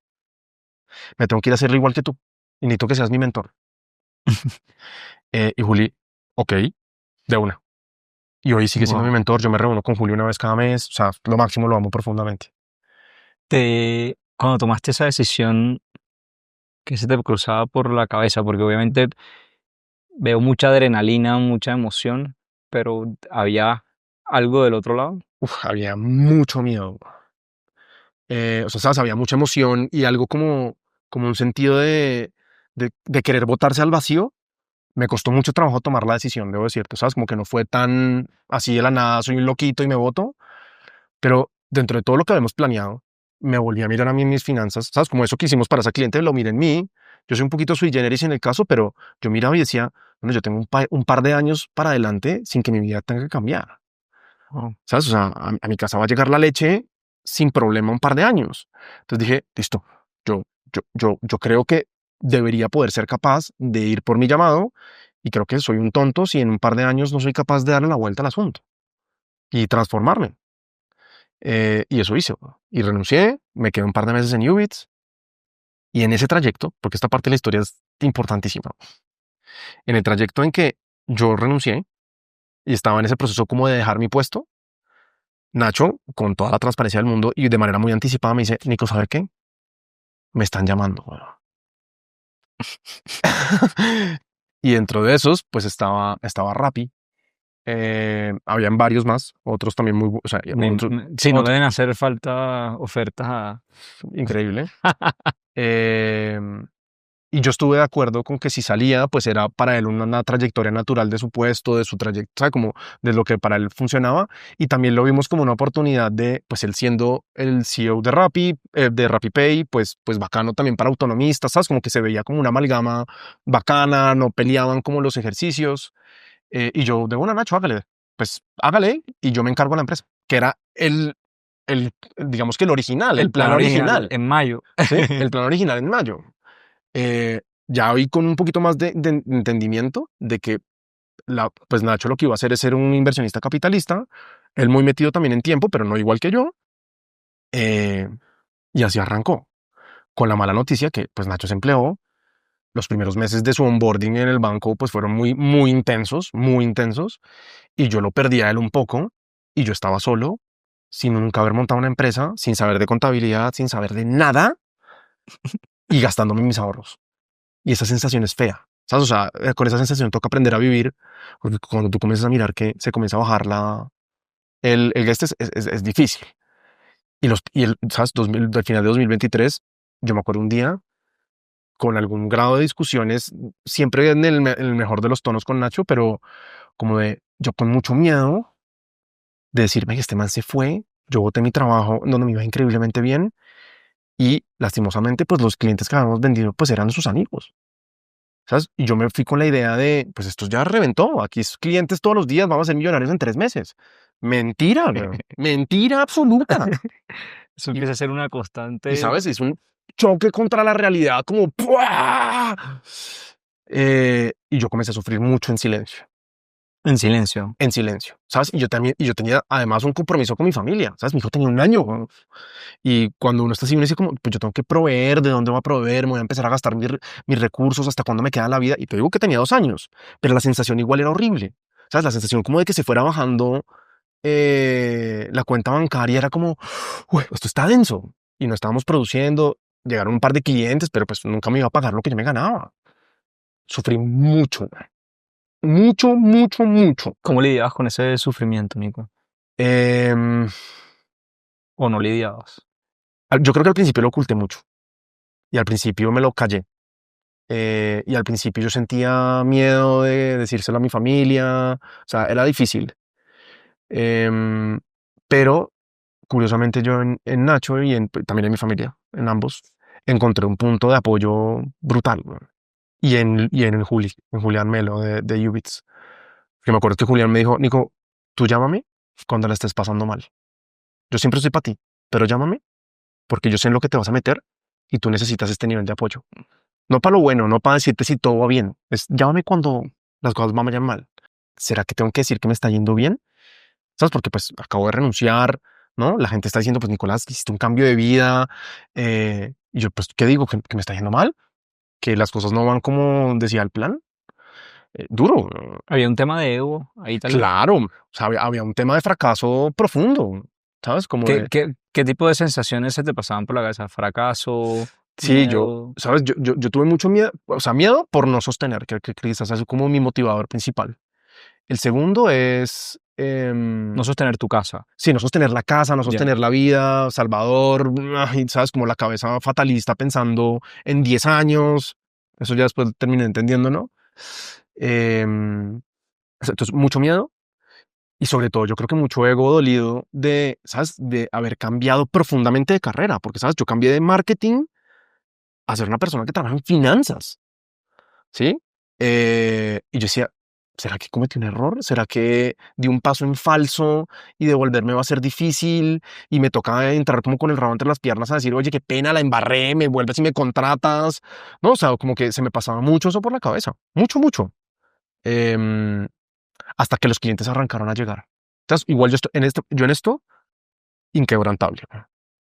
me tengo que ir a hacerlo igual que tú. Y necesito que seas mi mentor. Y Juli, ok, de una. Y hoy sigue siendo mi Wow. mentor. Yo me reúno con Julio una vez cada mes. O sea, lo máximo, lo amo profundamente. Cuando tomaste esa decisión, ¿qué se te cruzaba por la cabeza? Porque obviamente veo mucha adrenalina, mucha emoción, pero había algo del otro lado. Uf, había mucho miedo. O sea, sabes, había mucha emoción y algo como un sentido de querer botarse al vacío. Me costó mucho trabajo tomar la decisión, debo decirte. Sabes, como que no fue tan así de la nada, soy un loquito y me voto. Pero dentro de todo lo que habíamos planeado, me volví a mirar a mí en mis finanzas. Sabes, como eso que hicimos para esa cliente, lo miré en mí Yo soy un poquito sui generis en el caso, pero yo miraba y decía, bueno, yo tengo un par de años para adelante sin que mi vida tenga que cambiar. Oh. ¿Sabes? O sea, a mi casa va a llegar la leche sin problema un par de años. Entonces dije, listo, yo creo que debería poder ser capaz de ir por mi llamado y creo que soy un tonto si en un par de años no soy capaz de darle la vuelta al asunto y transformarme. Y eso hice. Y renuncié, me quedé un par de meses en Ubits y en ese trayecto, porque esta parte de la historia es importantísima, en el trayecto en que yo renuncié y estaba en ese proceso como de dejar mi puesto, Nacho, con toda la transparencia del mundo y de manera muy anticipada, me dice, Nico, ¿sabe qué? Me están llamando. Y dentro de esos, pues estaba Rappi. Habían varios más, otros también muy, o sea, Si no otro, deben hacer falta ofertas increíble. Eh, y yo estuve de acuerdo con que si salía, pues era para él una trayectoria natural de su puesto, de su trayectoria, como de lo que para él funcionaba. Y también lo vimos como una oportunidad de, pues él siendo el CEO de RappiPay, pues bacano también para autonomistas, ¿sabes? Como que se veía como una amalgama bacana, no peleaban como los ejercicios. Y yo, de una, Nacho, hágale. Pues hágale y yo me encargo de la empresa, que era digamos que el original, el el plan plan original original, en mayo. ¿sí? El plan original en mayo. Ya hoy con un poquito más de entendimiento de que pues Nacho lo que iba a hacer es ser un inversionista capitalista, él muy metido también en tiempo, pero no igual que yo, eh, y así arrancó, con la mala noticia que pues Nacho se empleó, los primeros meses de su onboarding en el banco pues fueron muy intensos, y yo lo perdí a él un poco, y yo estaba solo, sin nunca haber montado una empresa, sin saber de contabilidad, sin saber de nada, y gastándome mis ahorros. Y esa sensación es fea. ¿Sabes? O sea, con esa sensación toca aprender a vivir, porque cuando tú comienzas a mirar que se comienza a bajar el gasto es difícil. ¿Sabes? Al final de 2023, yo me acuerdo un día con algún grado de discusiones, siempre en el mejor de los tonos con Nacho, pero como yo con mucho miedo de decirme que este man se fue, yo boté mi trabajo donde me iba increíblemente bien y lastimosamente pues los clientes que habíamos vendido pues eran sus amigos. ¿Sabes? Y yo me fui con la idea de, pues esto ya reventó, aquí es clientes todos los días, vamos a ser millonarios en 3 meses. Mentira, weón. Mentira absoluta. Eso Y, empieza a ser una y constante sabes, es un choque contra la realidad, como ¡pua! Y yo comencé a sufrir mucho en silencio. en silencio, ¿sabes? Y yo tenía además un compromiso con mi familia, ¿sabes? Mi hijo tenía 1 año, weón. Y cuando uno está así, uno dice como, pues yo tengo que proveer, ¿de dónde voy a proveer? Me voy a empezar a gastar mis recursos, ¿hasta cuándo me queda la vida? Y te digo que tenía 2 años, pero la sensación igual era horrible. ¿Sabes? La sensación como de que se fuera bajando la cuenta bancaria era como, uy, esto está denso. Y no estábamos produciendo, llegaron un par de clientes, pero pues nunca me iba a pagar lo que yo me ganaba. Sufrí mucho, mucho, mucho, mucho. ¿Cómo lidiabas con ese sufrimiento, Nico? Em, ¿O no lidiabas? yo creo que al principio lo oculté mucho y al principio me lo callé. Y al principio yo sentía miedo de decírselo a mi familia, o sea, era difícil. Em, pero curiosamente yo en Nacho y también en mi familia, en ambos, encontré un punto de apoyo brutal, weón. Y en Julián Melo de Ubits. Que me acuerdo que Julián me dijo, Nico, tú llámame cuando la estés pasando mal. Yo siempre estoy para ti, pero llámame porque yo sé en lo que te vas a meter y tú necesitas este nivel de apoyo. No para lo bueno, no para decirte si todo va bien. Es llámame cuando las cosas vayan mal. ¿Será que tengo que decir que me está yendo bien? ¿Sabes? Porque pues acabo de renunciar, ¿no? La gente está diciendo, pues Nicolás, hiciste un cambio de vida. Y yo, pues, ¿qué digo? ¿Que me está yendo mal? ¿Que las cosas no van como decía el plan? Duro. Había un tema de ego ahí tal vez. Claro. O sea, había un tema de fracaso profundo, ¿sabes? Como ¿Qué, de, qué, qué tipo de sensaciones se te pasaban por la cabeza? ¿Fracaso? sí, ¿Miedo? ¿sabes? Yo tuve mucho miedo, o sea, miedo por no sostener, que quizás es como mi motivador principal. El segundo es, No sostener tu casa. sí, no sostener la casa, no Ya. sostener la vida, Salvador, ay, ¿sabes? Como la cabeza fatalista pensando en 10 años. Eso ya después terminé entendiendo, ¿no? Em, entonces, mucho miedo y sobre todo yo creo que mucho ego dolido ¿sabes? De haber cambiado profundamente de carrera, porque, ¿sabes? Yo cambié de marketing a ser una persona que trabaja en finanzas, ¿sí? Y yo decía, ¿será que cometí un error? ¿Será que di un paso en falso y devolverme va a ser difícil? Y me toca entrar como con el rabo entre las piernas a decir, oye, qué pena, la embarré, me vuelves y me contratas. No, o sea, como que se me pasaba mucho eso por la cabeza, mucho, mucho. Em, Hasta que los clientes arrancaron a llegar. Entonces, igual yo en esto, inquebrantable.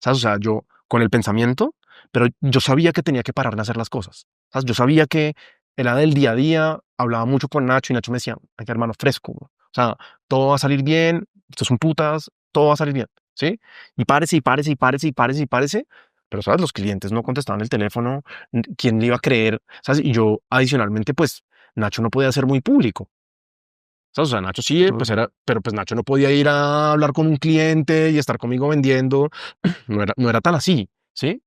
¿Sabes? O sea, yo con el pensamiento, pero yo sabía que tenía que parar de hacer las cosas. ¿Sabes? Yo sabía que era del día a día, hablaba mucho con Nacho y Nacho me decía, "Ay, hermano, fresco. O sea, todo va a salir bien, estos son putas, todo va a salir bien, ¿sí? Y párese, y párese, y párese, y párese, y párese. Pero, ¿sabes? Los clientes no contestaban el teléfono, ¿quién le iba a creer? ¿Sabes? Y yo, adicionalmente, pues, Nacho no podía ser muy público. ¿Sabes? O sea, Nacho sí, pues era, pero pues Nacho no podía ir a hablar con un cliente y estar conmigo vendiendo, no era tan así, ¿sí?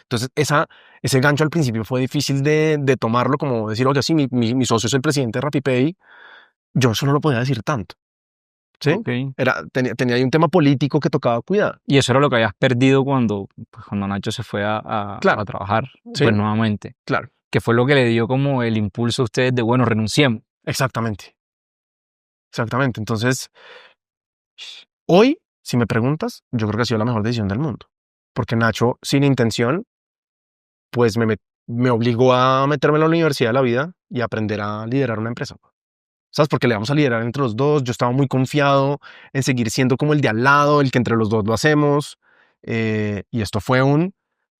Entonces, ese gancho al principio fue difícil de tomarlo, como decir, oye, sí, mi socio es el presidente de RappiPay, yo eso no lo podía decir tanto, ¿sí? Ok. Tenía ahí un tema político que tocaba cuidar. Y eso era lo que habías perdido cuando, pues, cuando Nacho se fue a Claro, trabajar, sí, pues nuevamente, claro, que fue lo que le dio como el impulso a ustedes de, bueno, renunciemos. exactamente, exactamente. Entonces, hoy, si me preguntas, yo creo que ha sido la mejor decisión del mundo, porque Nacho, sin intención, pues me obligó a meterme en la universidad de la vida y aprender a liderar una empresa. ¿Sabes? Porque le vamos a liderar entre los dos. Yo estaba muy confiado en seguir siendo como el de al lado, el que entre los dos lo hacemos. Y esto fue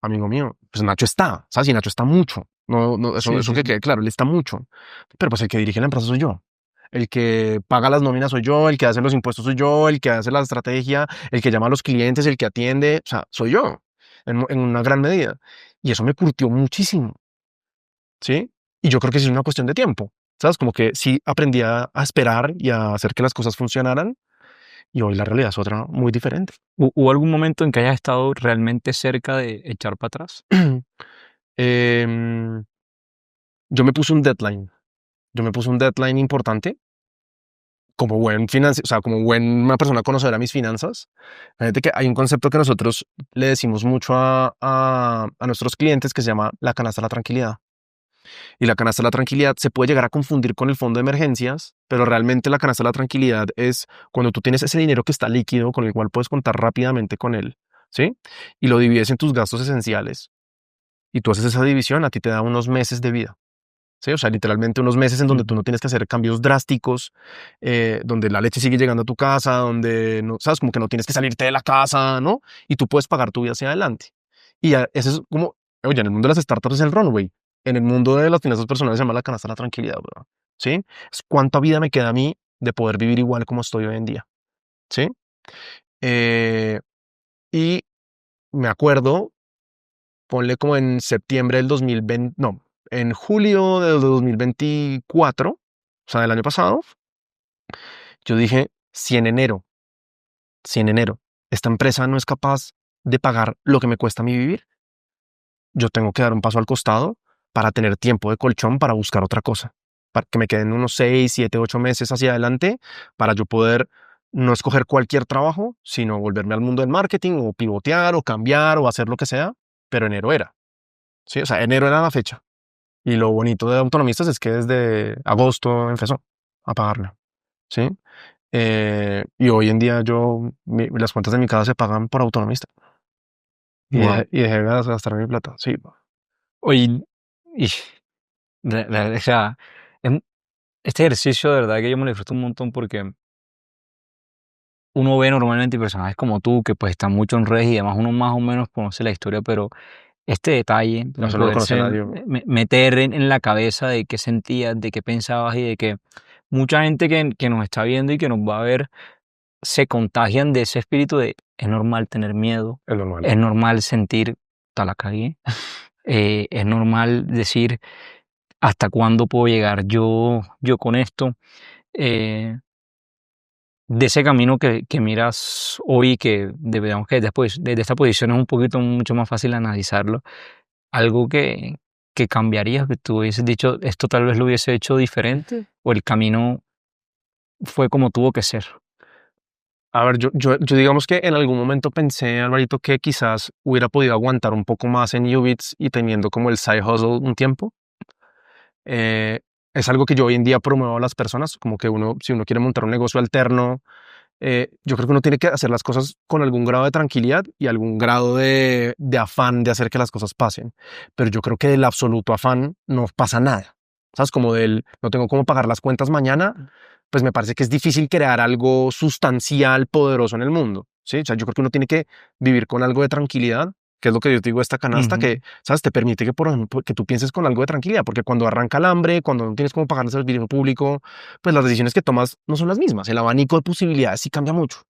amigo mío, pues Nacho está, ¿sabes? Y Nacho está mucho. No, no, Sí, eso sí, que sí. quede claro, él está mucho. Pero pues el que dirige la empresa soy yo. El que paga las nóminas soy yo, el que hace los impuestos soy yo, el que hace la estrategia, el que llama a los clientes, el que atiende, o sea, soy yo, en una gran medida. Y eso me curtió muchísimo, ¿sí? Y yo creo que sí es una cuestión de tiempo, ¿sabes? Como que sí aprendí a esperar y a hacer que las cosas funcionaran y hoy la realidad es otra muy diferente. ¿Hubo algún momento en que hayas estado realmente cerca de echar para atrás? Em, yo me puse un deadline, yo me puse un deadline importante como o sea, como buena persona conocedora de mis finanzas. Fíjate que hay un concepto que nosotros le decimos mucho a nuestros clientes que se llama la canasta de la tranquilidad. Y la canasta de la tranquilidad se puede llegar a confundir con el fondo de emergencias, pero realmente la canasta de la tranquilidad es cuando tú tienes ese dinero que está líquido, con el cual puedes contar rápidamente con él, ¿sí? Y lo divides en tus gastos esenciales. Y tú haces esa división, a ti te da unos meses de vida, ¿sí? O sea, literalmente unos meses en donde tú Ujú. no tienes que hacer cambios drásticos, donde la leche sigue llegando a tu casa, donde, no, ¿sabes? Como que no tienes que salirte de la casa, ¿no? Y tú puedes pagar tu vida hacia adelante. Y ya, ese es como, oye, en el mundo de las startups es el runway. En el mundo de las finanzas personales se llama la canasta de la tranquilidad, ¿verdad? ¿Sí? Es cuánta vida me queda a mí de poder vivir igual como estoy hoy en día, ¿sí? Eh, y me acuerdo, ponle como en septiembre del 2020, no, en julio del 2024, o sea, del año pasado, yo dije, si en enero esta empresa no es capaz de pagar lo que me cuesta a mí vivir, yo tengo que dar un paso al costado para tener tiempo de colchón para buscar otra cosa, para que me queden unos 6, 7, 8 meses hacia adelante para yo poder no escoger cualquier trabajo, sino volverme al mundo del marketing o pivotear o cambiar o hacer lo que sea, pero enero era, ¿sí? O sea, enero era la fecha. Y lo bonito de autonomistas es que desde agosto empezó a pagarla, ¿sí? Y hoy en día las cuentas de mi casa se pagan por autonomista Wow. y dejé de gastar mi plata, sí. Oye, y, o sea, em- este ejercicio de verdad que yo me lo disfruto un montón porque uno ve normalmente personajes como tú que pues están mucho en redes y demás, uno más o menos conoce la historia, pero este detalle, No, de eso no lo conoce poderse nadie, bro. meter en la cabeza de qué sentías, de qué pensabas y de que mucha gente que nos está viendo y que nos va a ver se contagian de ese espíritu de es normal tener miedo, Es normal. es normal sentir, ta la cagué, es normal decir hasta cuándo puedo llegar yo con esto. eh, de ese camino que miras hoy, que digamos que después, desde esta posición es un poquito mucho más fácil analizarlo, algo que cambiarías, que tú hubieses dicho, esto tal vez lo hubiese hecho diferente, o el camino fue como tuvo que ser. A ver, yo digamos que en algún momento pensé, Alvarito, que quizás hubiera podido aguantar un poco más en Ubits y teniendo como el side hustle un tiempo. Eh, es algo que yo hoy en día promuevo a las personas, como que uno, si uno quiere montar un negocio alterno, yo creo que uno tiene que hacer las cosas con algún grado de tranquilidad y algún grado de afán de hacer que las cosas pasen. Pero yo creo que del absoluto afán no pasa nada. ¿Sabes? Como del no tengo cómo pagar las cuentas mañana, pues me parece que es difícil crear algo sustancial, poderoso en el mundo. ¿Sí? O sea, yo creo que uno tiene que vivir con algo de tranquilidad, que es lo que yo te digo, esta canasta Ujú. que, ¿sabes? Te permite que, por ejemplo, que tú pienses con algo de tranquilidad, porque cuando arranca el hambre, cuando no tienes cómo pagar el servicio público, pues las decisiones que tomas no son las mismas. El abanico de posibilidades sí cambia mucho.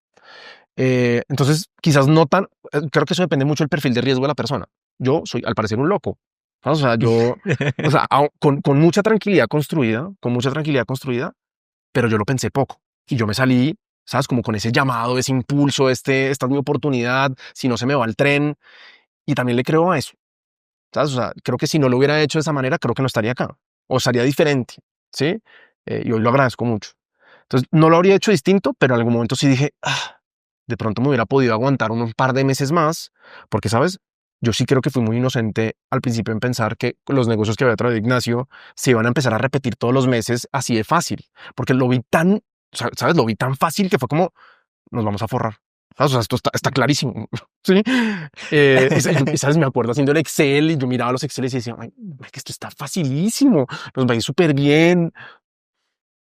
Entonces, quizás no tan, creo que eso depende mucho del perfil de riesgo de la persona. Yo soy, al parecer, un loco. ¿Sabes? O sea, o sea, con mucha tranquilidad construida, pero yo lo pensé poco. Y yo me salí, ¿sabes? Como con ese llamado, ese impulso, esta es mi oportunidad, si no se me va el tren. Y también le creo a eso, ¿sabes? O sea, creo que si no lo hubiera hecho de esa manera, creo que no estaría acá. O estaría diferente, ¿sí? Y hoy lo agradezco mucho. Entonces, no lo habría hecho distinto, pero en algún momento sí dije, ah, de pronto me hubiera podido aguantar un par de meses más, porque, ¿sabes? Yo sí creo que fui muy inocente al principio en pensar que los negocios que había traído Ignacio se iban a empezar a repetir todos los meses así de fácil, porque lo vi tan, ¿sabes? Lo vi tan fácil que fue como, nos vamos a forrar. ¿Sabes? O sea, esto está clarísimo. Sí. ¿Sabes? Me acuerdo haciendo el Excel y yo miraba los Excel y decía, ay, es que esto está facilísimo, nos va a ir súper bien.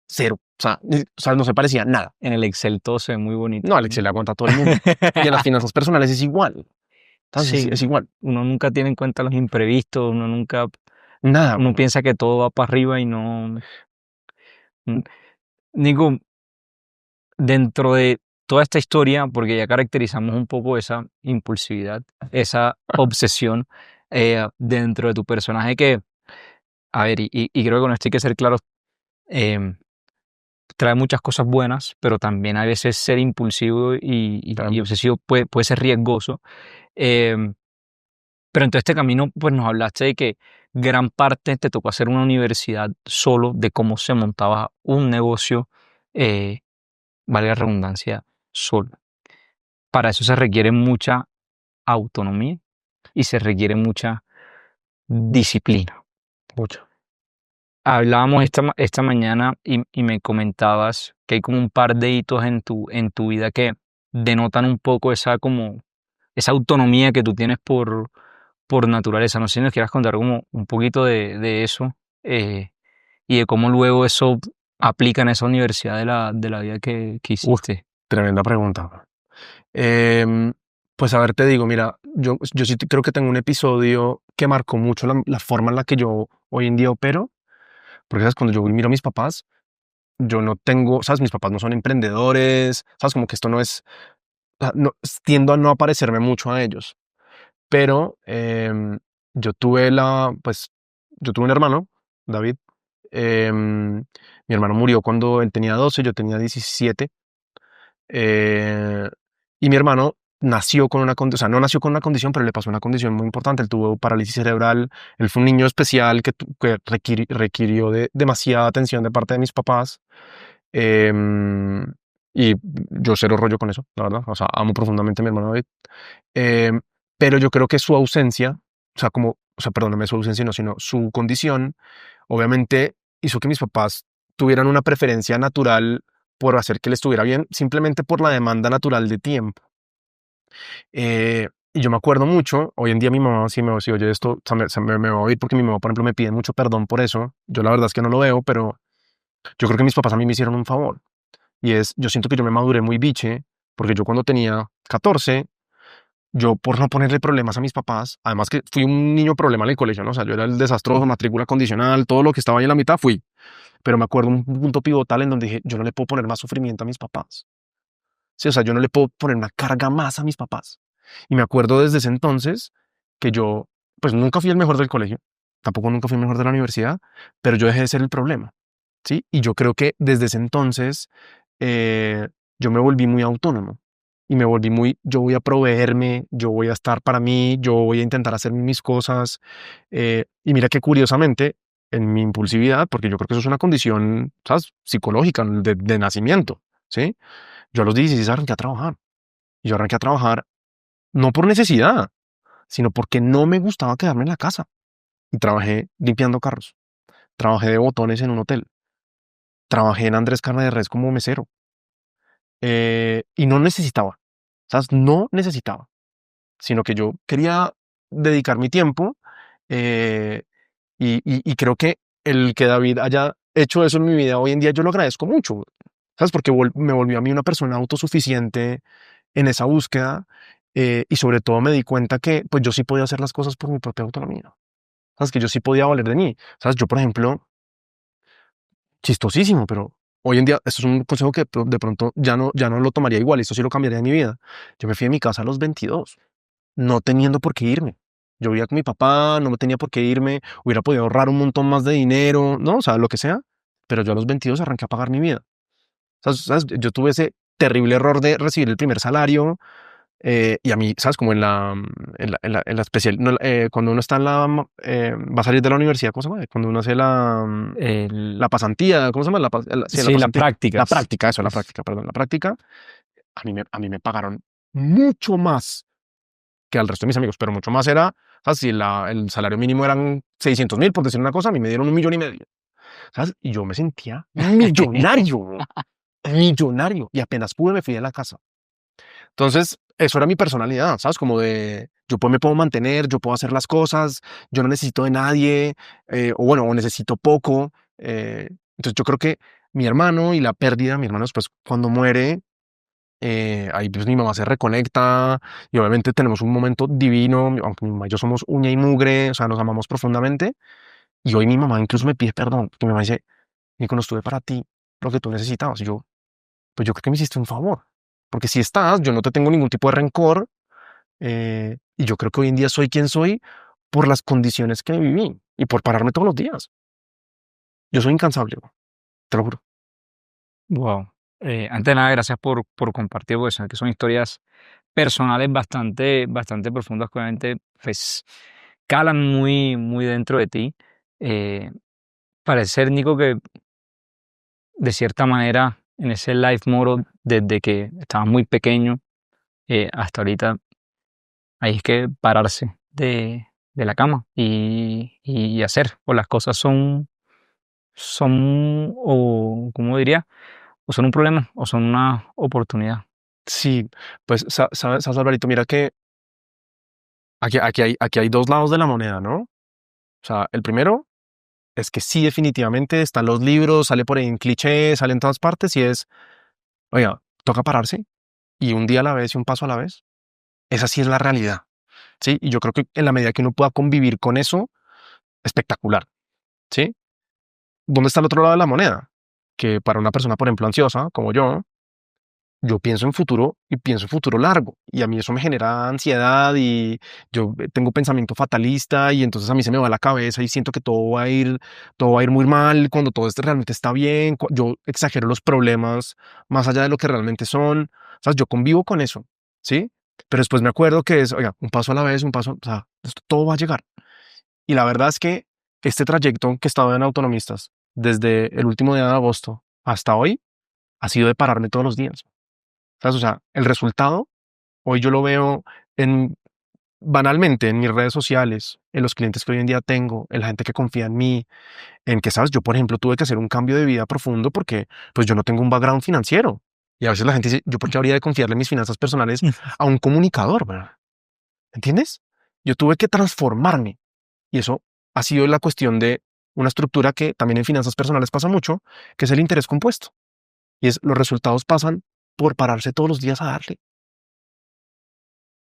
Cero. O sea, no se parecía nada. En el Excel todo se ve muy bonito, No, al ¿no? Excel le aguanta a todo el mundo. Y en las finanzas personales es igual. ¿Sabes? Sí, Es igual. uno nunca tiene en cuenta los imprevistos, Nada, uno bueno. piensa que todo va para arriba y no. Digo, dentro de toda esta historia, porque ya caracterizamos un poco esa impulsividad, esa obsesión dentro de tu personaje que, a ver, y creo que con esto hay que ser claros, em, trae muchas cosas buenas, pero también a veces ser impulsivo y obsesivo puede ser riesgoso. Em, pero en todo este camino, pues nos hablaste de que gran parte te tocó hacer una universidad solo de cómo se montaba un negocio, eh, valga la redundancia, solo. Para eso se requiere mucha autonomía y se requiere mucha disciplina. Mucho. Hablábamos esta mañana y me comentabas que hay como un par de hitos en tu vida que denotan un poco esa como esa autonomía que tú tienes por naturaleza. No sé si nos quieras contar como un poquito de eso eh, y de cómo luego eso aplica en esa universidad de la vida que Uf, hiciste. tremenda pregunta. Em, pues a ver, te digo, mira, yo sí creo que tengo un episodio que marcó mucho la forma en la que yo hoy en día opero. Porque, ¿sabes? Cuando yo miro a mis papás, yo no tengo, ¿sabes? Mis papás no son emprendedores, ¿sabes? Como que esto no es, no, tiendo a no parecerme mucho a ellos. Pero yo tuve pues, yo tuve un hermano, David. Mi hermano murió cuando él tenía 12, yo tenía 17. eh, y mi hermano nació con una condición, o sea, no nació con una condición, pero le pasó una condición muy importante. Él tuvo parálisis cerebral. Él fue un niño especial que requirió de demasiada atención de parte de mis papás. Em, y yo cero rollo con eso, la verdad. O sea, amo profundamente a mi hermano David. Em, pero yo creo que su ausencia, perdóname, su ausencia, no, sino su condición, obviamente hizo que mis papás tuvieran una preferencia natural por hacer que él estuviera bien, simplemente por la demanda natural de tiempo. Y yo me acuerdo mucho, hoy en día mi mamá, si oye esto, me va a oír porque mi mamá, por ejemplo, me pide mucho perdón por eso. Yo la verdad es que no lo veo, pero yo creo que mis papás a mí me hicieron un favor. Y es, yo siento que yo me maduré muy biche, porque yo cuando tenía 14 yo por no ponerle problemas a mis papás, además que fui un niño problema en el colegio, ¿no? O sea, yo era el desastroso, matrícula condicional, todo lo que estaba ahí en la mitad fui. Pero me acuerdo un punto pivotal en donde dije, yo no le puedo poner más sufrimiento a mis papás. Sí, o sea, yo no le puedo poner una carga más a mis papás. Y me acuerdo desde ese entonces que yo, pues nunca fui el mejor del colegio, tampoco nunca fui el mejor de la universidad, pero yo dejé de ser el problema, ¿sí? Y yo creo que desde ese entonces eh, yo me volví muy autónomo y me volví muy, yo voy a proveerme, yo voy a estar para mí, yo voy a intentar hacer mis cosas. Y mira que curiosamente, en mi impulsividad, porque yo creo que eso es una condición, ¿sabes? Psicológica de nacimiento, ¿sí? Yo a los 16 arranqué a trabajar. Y yo arranqué a trabajar no por necesidad, sino porque no me gustaba quedarme en la casa. Y trabajé limpiando carros. Trabajé de botones en un hotel. Trabajé en Andrés Carne de Res como mesero. Y no necesitaba, ¿sabes? No necesitaba, sino que yo quería dedicar mi tiempo eh, y creo que el que David haya hecho eso en mi vida hoy en día yo lo agradezco mucho, ¿sabes? Porque me volvió a mí una persona autosuficiente en esa búsqueda y sobre todo me di cuenta que pues yo sí podía hacer las cosas por mi propia autonomía, ¿sabes? Que yo sí podía valer de mí, ¿sabes? Yo, por ejemplo, chistosísimo, pero hoy en día esto es un consejo que de pronto ya no lo tomaría igual, y esto sí lo cambiaría en mi vida. Yo me fui de mi casa a los 22, no teniendo por qué irme. Yo vivía con mi papá, no me tenía por qué irme, hubiera podido ahorrar un montón más de dinero, ¿no? O sea, lo que sea, pero yo a los 22 arranqué a pagar mi vida. ¿Sabes? Yo tuve ese terrible error de recibir el primer salario, y a mí, ¿sabes? Como en la especial, no, cuando uno está en va a salir de la universidad, ¿cómo se llama? Cuando uno hace la El, pasantía, ¿cómo se llama? Sí, la sí, las pasantía. La prácticas. práctica, eso, la práctica, perdón, la práctica. A mí me pagaron mucho más que al resto de mis amigos, pero mucho más era, ¿sabes? Si el salario mínimo eran 600.000, por decir una cosa, a mí me dieron 1,5 millones, ¿sabes? Y yo me sentía millonario, millonario, y apenas pude me fui de la casa. Entonces, eso era mi personalidad, ¿sabes? Como de, yo me puedo mantener, yo puedo hacer las cosas, yo no necesito de nadie, o bueno, o necesito poco. Entonces, yo creo que mi hermano y la pérdida, mi hermano después cuando muere, ahí pues mi mamá se reconecta y obviamente tenemos un momento divino, aunque mi mamá y yo somos uña y mugre, o sea, nos amamos profundamente. Y hoy mi mamá incluso me pide perdón, porque mi mamá dice, Nico, no estuve para ti lo que tú necesitabas. Y yo, pues yo creo que me hiciste un favor, porque si estás, yo no te tengo ningún tipo de rencor, y yo creo que hoy en día soy quien soy por las condiciones que viví y por pararme todos los días. Yo soy incansable, bro, te lo juro. Wow. Antes de nada, gracias por compartir, porque sé que son historias personales bastante profundas que obviamente pues, calan muy dentro de ti. Eh, Parece ser, Nico, que de cierta manera en ese life mode desde que estabas muy pequeño hasta ahorita, ahí es que pararse de la cama y hacer, o las cosas son, o como diría, o son un problema o son una oportunidad. Sí, pues, sabes, Alvarito, mira que aquí hay dos lados de la moneda, ¿no? O sea, el primero es que sí, definitivamente están los libros, sale por ahí en cliché, sale en todas partes y es, oiga, toca pararse y un día a la vez y un paso a la vez. Esa sí es la realidad, ¿sí? Y yo creo que en la medida que uno pueda convivir con eso, espectacular, ¿sí? ¿Dónde está el otro lado de la moneda? Que para una persona, por ejemplo, ansiosa, como yo pienso en futuro y pienso en futuro largo y a mí eso me genera ansiedad y yo tengo pensamiento fatalista y entonces a mí se me va la cabeza y siento que todo va a ir muy mal cuando todo esto realmente está bien. Yo exagero los problemas más allá de lo que realmente son. O sea, yo convivo con eso, ¿sí? Pero después me acuerdo que es, oiga, un paso a la vez, un paso, o sea, esto todo va a llegar. Y la verdad es que este trayecto que he estado en Autonomistas desde el último día de agosto hasta hoy ha sido de pararme todos los días. ¿Sabes? O sea, el resultado, hoy yo lo veo en, banalmente en mis redes sociales, en los clientes que hoy en día tengo, en la gente que confía en mí, en que, ¿sabes? Yo, por ejemplo, tuve que hacer un cambio de vida profundo porque, pues, yo no tengo un background financiero. Y a veces la gente dice, ¿yo por qué habría de confiarle mis finanzas personales a un comunicador, verdad? ¿Entiendes? Yo tuve que transformarme. Y eso ha sido la cuestión de una estructura que también en finanzas personales pasa mucho, que es el interés compuesto. Y es los resultados pasan por pararse todos los días a darle.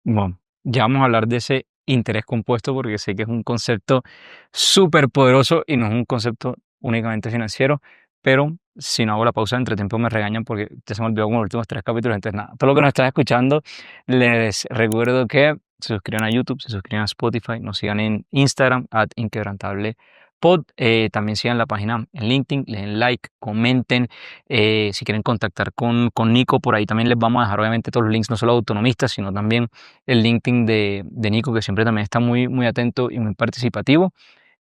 Bueno, ya vamos a hablar de ese interés compuesto porque sé que es un concepto súper poderoso y no es un concepto únicamente financiero, pero si no hago la pausa entre tiempo me regañan porque ya se me olvidó como los últimos 3 capítulos, entonces nada, todo lo que nos estás escuchando, les recuerdo que se suscriban a YouTube, se suscriban a Spotify, nos sigan en Instagram, @inquebrantablepod, también sigan la página en LinkedIn, le den like, comenten, si quieren contactar con Nico, por ahí también les vamos a dejar obviamente todos los links, no solo autonomistas, sino también el LinkedIn de Nico, que siempre también está muy atento y muy participativo.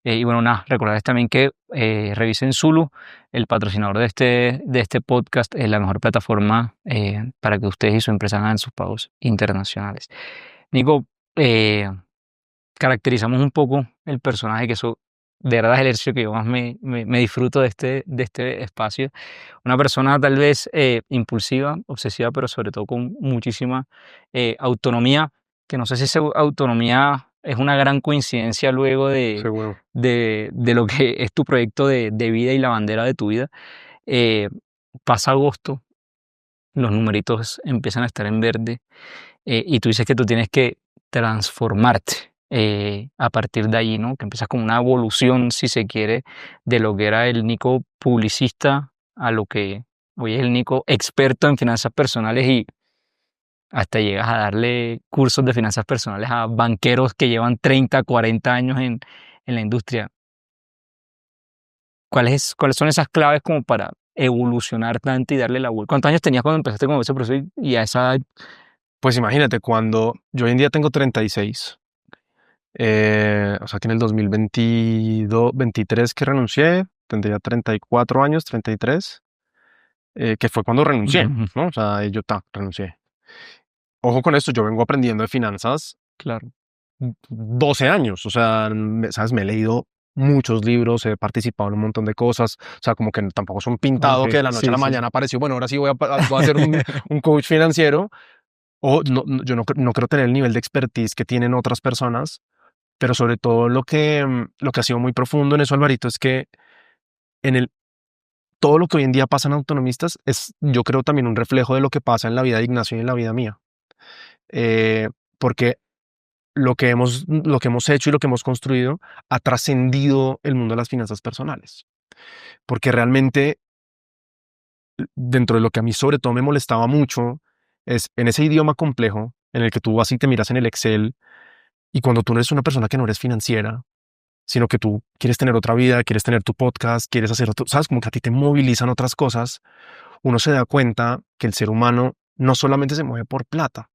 Y bueno, nada, recordarles también que revisen Zulu, el patrocinador de este podcast, es la mejor plataforma para que ustedes y su empresa hagan sus pagos internacionales. Nico, eh, caracterizamos un poco el personaje, que eso de verdad es el ejercicio que yo más me disfruto de este espacio. Una persona tal vez impulsiva, obsesiva, pero sobre todo con muchísima autonomía, que no sé si esa autonomía es una gran coincidencia luego Seguro. de lo que es tu proyecto de vida y la bandera de tu vida. Eh, Pasa agosto, los numeritos empiezan a estar en verde, y tú dices que tú tienes que transformarte a partir de allí, ¿no? Que empiezas como una evolución, si se quiere, de lo que era el Nico publicista a lo que hoy es el Nico experto en finanzas personales, y hasta llegas a darle cursos de finanzas personales a banqueros que llevan 30, 40 años en la industria. ¿Cuáles son esas claves como para evolucionar tanto y darle la vuelta? ¿Cuántos años tenías cuando empezaste con ese proceso y a esa edad? Pues imagínate, cuando yo hoy en día tengo 36, o sea que en el 2022, 23 que renuncié, tendría 34 años, 33, que fue cuando renuncié, Ujú, ¿no? O sea, yo renuncié. Ojo con esto, yo vengo aprendiendo de finanzas claro. 12 años, o sea, ¿sabes? Me he leído muchos libros, he participado en un montón de cosas, o sea, como que tampoco son pintado Ok, que de la noche a sí, la sí. mañana apareció, bueno, ahora sí voy a ser un coach financiero, o yo no creo tener el nivel de expertise que tienen otras personas, pero sobre todo lo que ha sido muy profundo en eso, Alvarito, es que en todo lo que hoy en día pasa en autonomistas es, yo creo, también un reflejo de lo que pasa en la vida de Ignacio y en la vida mía. Porque lo que hemos hecho y lo que hemos construido ha trascendido el mundo de las finanzas personales. Porque realmente, dentro de lo que a mí sobre todo me molestaba mucho, es en ese idioma complejo en el que tú vas y te miras en el Excel, y cuando tú no eres una persona que no eres financiera, sino que tú quieres tener otra vida, quieres tener tu podcast, quieres hacer otro, sabes, como que a ti te movilizan otras cosas, uno se da cuenta que el ser humano no solamente se mueve por plata,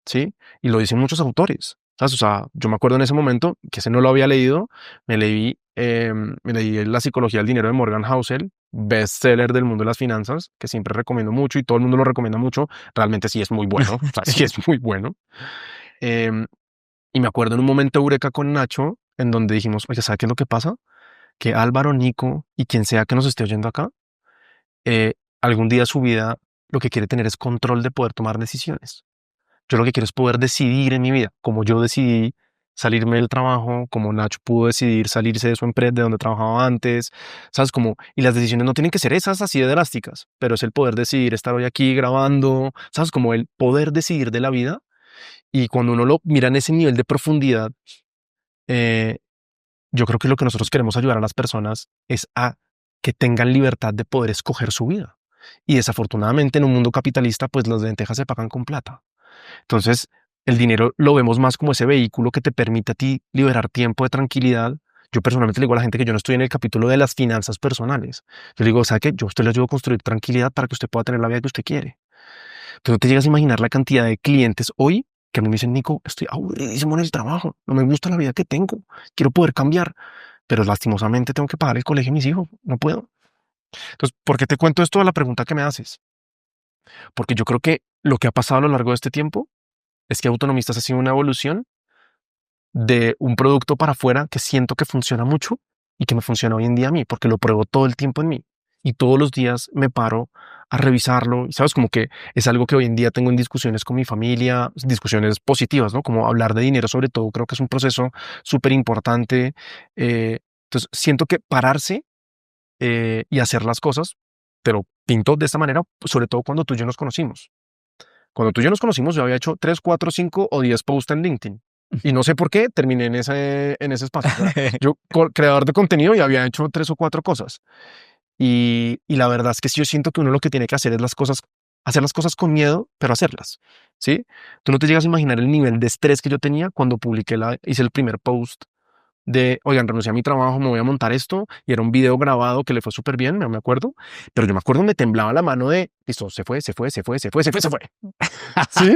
¿sí? Y lo dicen muchos autores, ¿sabes? O sea, yo me acuerdo en ese momento que ese no lo había leído, me leí La psicología del dinero de Morgan Housel, bestseller del mundo de las finanzas, que siempre recomiendo mucho y todo el mundo lo recomienda mucho, realmente sí es muy bueno, o sea, sí es muy bueno. Em, y me acuerdo en un momento eureka con Nacho, en donde dijimos, oye, ¿sabe qué es lo que pasa? Que Álvaro, Nico y quien sea que nos esté oyendo acá, algún día de su vida lo que quiere tener es control de poder tomar decisiones. Yo lo que quiero es poder decidir en mi vida, como yo decidí salirme del trabajo, como Nacho pudo decidir salirse de su empresa, de donde trabajaba antes, ¿sabes? Como, y las decisiones no tienen que ser esas así de drásticas, pero es el poder decidir estar hoy aquí grabando, ¿sabes? Como el poder decidir de la vida. Y cuando uno lo mira en ese nivel de profundidad, eh, yo creo que lo que nosotros queremos ayudar a las personas es a que tengan libertad de poder escoger su vida. Y desafortunadamente en un mundo capitalista, pues las lentejas se pagan con plata. Entonces, el dinero lo vemos más como ese vehículo que te permite a ti liberar tiempo de tranquilidad. Yo personalmente le digo a la gente que yo no estoy en el capítulo de las finanzas personales. Yo le digo, ¿sabe qué? Yo a usted le ayudo a construir tranquilidad para que usted pueda tener la vida que usted quiere. Pero no te llegas a imaginar la cantidad de clientes hoy que a mí me dicen, Nico, estoy aburridísimo en el trabajo, no me gusta la vida que tengo, quiero poder cambiar, pero lastimosamente tengo que pagar el colegio de mis hijos, no puedo. Entonces, ¿por qué te cuento esto de la pregunta que me haces? Porque yo creo que lo que ha pasado a lo largo de este tiempo es que Autonomistas ha sido una evolución de un producto para afuera que siento que funciona mucho y que me funciona hoy en día a mí, porque lo pruebo todo el tiempo en mí y todos los días me paro a revisarlo. Y sabes, como que es algo que hoy en día tengo en discusiones con mi familia, discusiones positivas, ¿no? Como hablar de dinero, sobre todo, creo que es un proceso súper importante. Entonces, siento que pararse y hacer las cosas, pero pinto de esta manera, sobre todo cuando tú y yo nos conocimos. Cuando tú y yo nos conocimos, yo había hecho 3, 4, 5 o 10 posts en LinkedIn. Y no sé por qué terminé en ese espacio. O sea, yo, creador de contenido, y había hecho 3 o 4 cosas. Y la verdad es que sí, yo siento que uno lo que tiene que hacer es hacer las cosas con miedo, pero hacerlas. ¿Sí? Tú no te llegas a imaginar el nivel de estrés que yo tenía cuando hice el primer post de, oigan, renuncié a mi trabajo, me voy a montar esto, y era un video grabado que le fue súper bien, no me acuerdo, pero yo me acuerdo, me temblaba la mano de, listo, se fue, se fue, se fue, se fue, se fue, se fue. ¿Sí?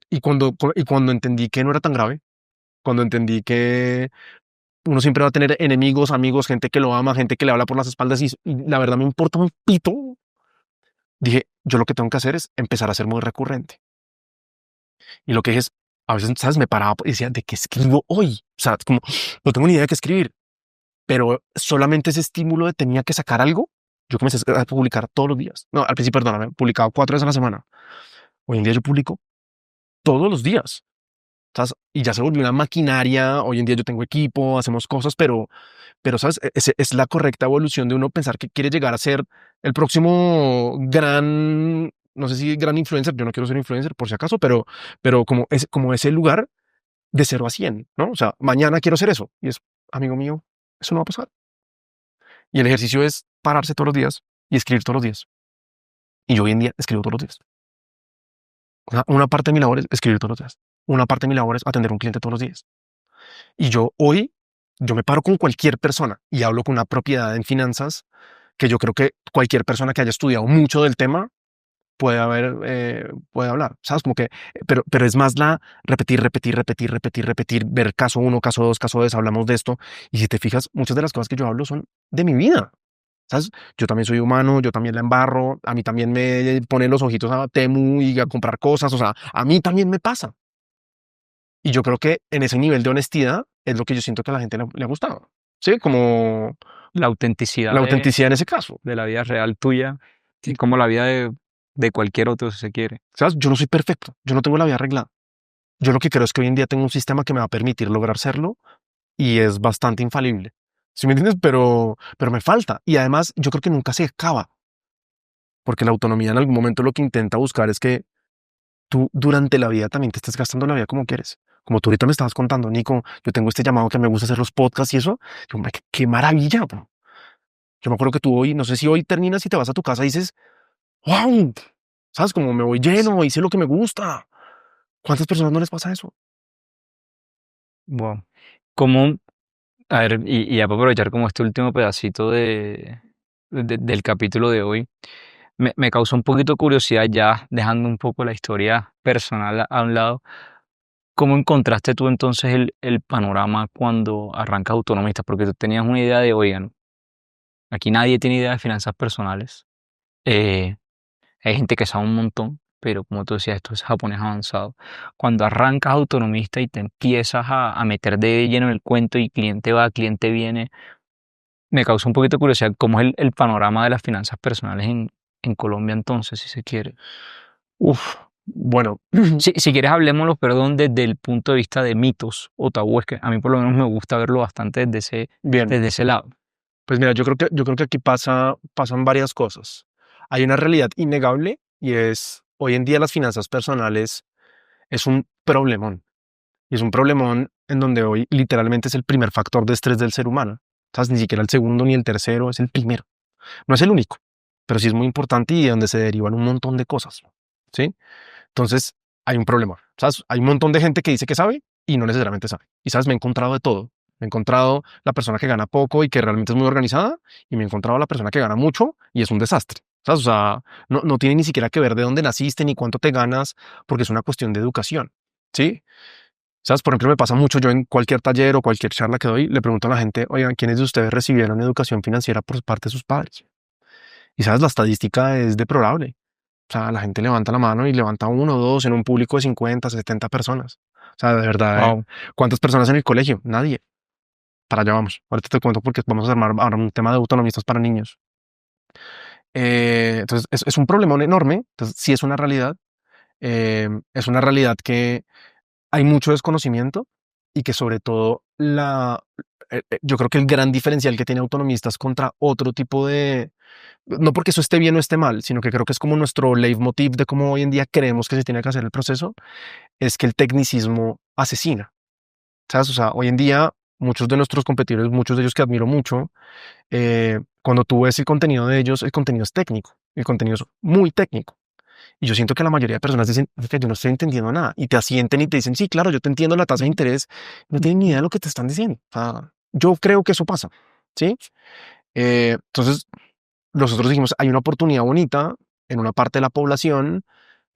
Y cuando entendí que no era tan grave, cuando entendí que uno siempre va a tener enemigos, amigos, gente que lo ama, gente que le habla por las espaldas y la verdad me importa un pito. Dije, yo lo que tengo que hacer es empezar a ser muy recurrente. Y lo que dije es, a veces, ¿sabes? Me paraba y decía, ¿de qué escribo hoy? O sea, como, no tengo ni idea de qué escribir, pero solamente ese estímulo de tenía que sacar algo, yo comencé a publicar todos los días. No, al principio, perdóname, publicaba 4 veces a la semana. Hoy en día yo publico todos los días. ¿Sabes? Y ya se volvió una maquinaria. Hoy en día yo tengo equipo, hacemos cosas, pero ¿sabes? Es la correcta evolución de uno pensar que quiere llegar a ser el próximo gran, no sé si gran influencer, yo no quiero ser influencer por si acaso, pero como ese lugar de 0 a 100, ¿no? O sea, mañana quiero ser eso. Y es, amigo mío, eso no va a pasar. Y el ejercicio es pararse todos los días y escribir todos los días. Y yo hoy en día escribo todos los días. Una parte de mi labor es escribir todos los días. Una parte de mi labor es atender a un cliente todos los días. Y yo me paro con cualquier persona y hablo con una propiedad en finanzas que yo creo que cualquier persona que haya estudiado mucho del tema puede hablar, ¿sabes? Como que, pero es más la repetir, ver caso uno, caso dos, caso dos, hablamos de esto. Y si te fijas, muchas de las cosas que yo hablo son de mi vida, ¿sabes? Yo también soy humano, yo también la embarro, a mí también me ponen los ojitos a Temu y a comprar cosas, o sea, a mí también me pasa. Y yo creo que en ese nivel de honestidad es lo que yo siento que a la gente le ha gustado. Sí, como La la autenticidad autenticidad en ese caso. de la vida real tuya, y como la vida de cualquier otro, si se quiere. ¿Sabes? Yo no soy perfecto, yo no tengo la vida arreglada. Yo lo que creo es que hoy en día tengo un sistema que me va a permitir lograr serlo y es bastante infalible. ¿Sí me entiendes? Pero me falta. Y además, yo creo que nunca se acaba, porque la autonomía en algún momento lo que intenta buscar es que tú durante la vida también te estés gastando la vida como quieres. Como tú ahorita me estabas contando, Nico, yo tengo este llamado que me gusta hacer los podcasts y eso. Yo, hombre, qué maravilla, bro. Yo me acuerdo que tú hoy, no sé si hoy terminas y te vas a tu casa y dices, wow, ¿sabes? Como me voy lleno, hice lo que me gusta. ¿Cuántas personas no les pasa eso? Wow. Como, a ver, y ya para aprovechar como este último pedacito del capítulo de hoy, me causó un poquito curiosidad ya dejando un poco la historia personal a un lado. ¿Cómo encontraste tú entonces el panorama cuando arrancas autonomista? Porque tú tenías una idea de, oigan, aquí nadie tiene idea de finanzas personales. Eh, Hay gente que sabe un montón, pero como tú decías, esto es japonés avanzado. Cuando arrancas autonomista y te empiezas a meter de lleno en el cuento y cliente va, cliente viene, me causa un poquito de curiosidad cómo es el panorama de las finanzas personales en Colombia entonces, si se quiere. Uf, bueno, Si quieres, hablemoslo, perdón, desde el punto de vista de mitos o tabúes, que a mí por lo menos me gusta verlo bastante bien. desde ese lado. Pues mira, yo creo que aquí pasan varias cosas. Hay una realidad innegable y es hoy en día las finanzas personales es un problemón. Y es un problemón en donde hoy literalmente es el primer factor de estrés del ser humano. ¿Sabes? Ni siquiera el segundo ni el tercero, es el primero. No es el único, pero sí es muy importante y de donde se derivan un montón de cosas. ¿Sí? Entonces, hay un problema. ¿Sabes? Hay un montón de gente que dice que sabe y no necesariamente sabe. Y sabes, me he encontrado de todo. Me he encontrado la persona que gana poco y que realmente es muy organizada, y me he encontrado la persona que gana mucho y es un desastre. ¿Sabes? O sea, no tiene ni siquiera que ver de dónde naciste ni cuánto te ganas, porque es una cuestión de educación. ¿Sí? ¿Sabes? Por ejemplo, me pasa mucho, yo en cualquier taller o cualquier charla que doy, le pregunto a la gente, oigan, ¿quiénes de ustedes recibieron educación financiera por parte de sus padres? Y sabes, la estadística es deplorable. O sea, la gente levanta la mano y levanta uno o dos en un público de 50, 70 personas. O sea, de verdad, Wow. ¿cuántas personas en el colegio? Nadie. Para allá vamos. Ahorita te cuento porque vamos a armar ahora un tema de autonomistas para niños. Entonces, es un problemón enorme. Entonces, sí es una realidad. Es una realidad que hay mucho desconocimiento y que sobre todo yo creo que el gran diferencial que tiene autonomistas contra otro tipo de, no porque eso esté bien o esté mal, sino que creo que es como nuestro leitmotiv de cómo hoy en día creemos que se tiene que hacer el proceso, es que el tecnicismo asesina. ¿Sabes? O sea, hoy en día muchos de nuestros competidores, muchos de ellos que admiro mucho, cuando tú ves el contenido de ellos, el contenido es técnico, el contenido es muy técnico. Y yo siento que la mayoría de personas dicen que yo no estoy entendiendo nada y te asienten y te dicen, sí, claro, yo te entiendo la tasa de interés, no tienen ni idea de lo que te están diciendo. O sea, yo creo que eso pasa, ¿sí? Entonces, nosotros dijimos, hay una oportunidad bonita en una parte de la población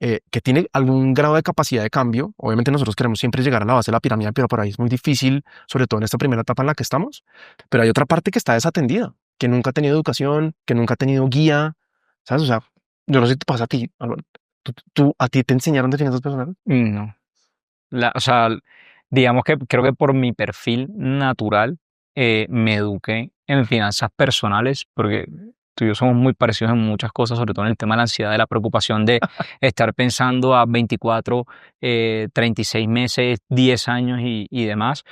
que tiene algún grado de capacidad de cambio. Obviamente nosotros queremos siempre llegar a la base de la pirámide, pero por ahí es muy difícil, sobre todo en esta primera etapa en la que estamos. Pero hay otra parte que está desatendida, que nunca ha tenido educación, que nunca ha tenido guía, ¿sabes? O sea, yo no sé si te pasa a ti, Álvaro. ¿A ti te enseñaron de finanzas personales? No. O sea, digamos que creo que por mi perfil natural me eduqué en finanzas personales porque tú y yo somos muy parecidos en muchas cosas, sobre todo en el tema de la ansiedad, de la preocupación de estar pensando a 24, 36 meses, 10 años y demás,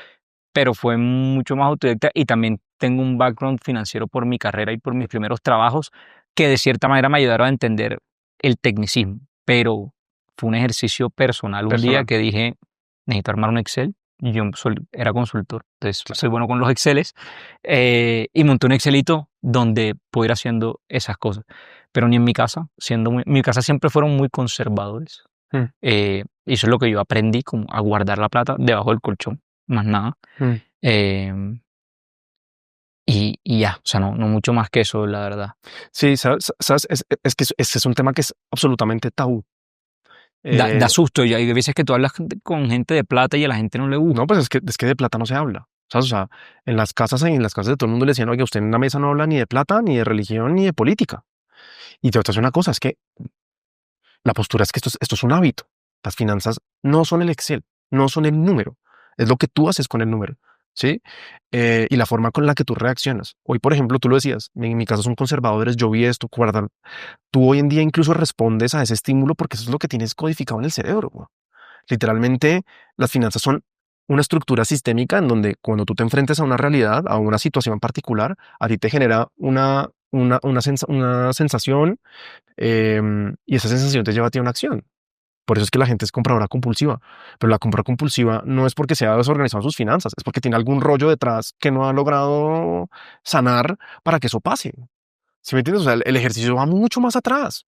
pero fue mucho más autodidacta y también tengo un background financiero por mi carrera y por mis primeros trabajos que de cierta manera me ayudaron a entender el tecnicismo, pero fue un ejercicio personal un día Personal. que dije, necesito armar un Excel. Yo era consultor, entonces Claro. soy bueno con los Exceles y monté un Excelito donde puedo ir haciendo esas cosas. Pero ni en mi casa, mi casa siempre fueron muy conservadores. Mm, Y eso es lo que yo aprendí, como a guardar la plata debajo del colchón, más nada. mm. Em, y ya, o sea, no mucho más que eso, la verdad. Sí, sabes, es que ese es un tema que es absolutamente tabú. Da Eh, susto, y hay veces que tú hablas con gente de plata y a la gente no le no, gusta. pues es que de plata no se habla. ¿Sabes? O sea, en las casas de todo el mundo le decían, oye, usted en una mesa no habla ni de plata, ni de religión, ni de política. Y te voy a decir una cosa, es que la postura es que esto es un hábito. Las finanzas no son el Excel, no son el número, es lo que tú haces con el número, ¿sí? Y la forma con la que tú reaccionas. Hoy, por ejemplo, tú lo decías, en mi caso son conservadores, yo vi esto, guardan. Tú hoy en día incluso respondes a ese estímulo porque eso es lo que tienes codificado en el cerebro, güey. Literalmente, las finanzas son una estructura sistémica en donde cuando tú te enfrentes a una realidad, a una situación particular, a ti te genera una sensación, y esa sensación te lleva a ti a una acción. Por eso es que la gente es compradora compulsiva. Pero la compra compulsiva no es porque sea desorganizado en sus finanzas, es porque tiene algún rollo detrás que no ha logrado sanar para que eso pase. ¿Sí me entiendes? O sea, el ejercicio va mucho más atrás.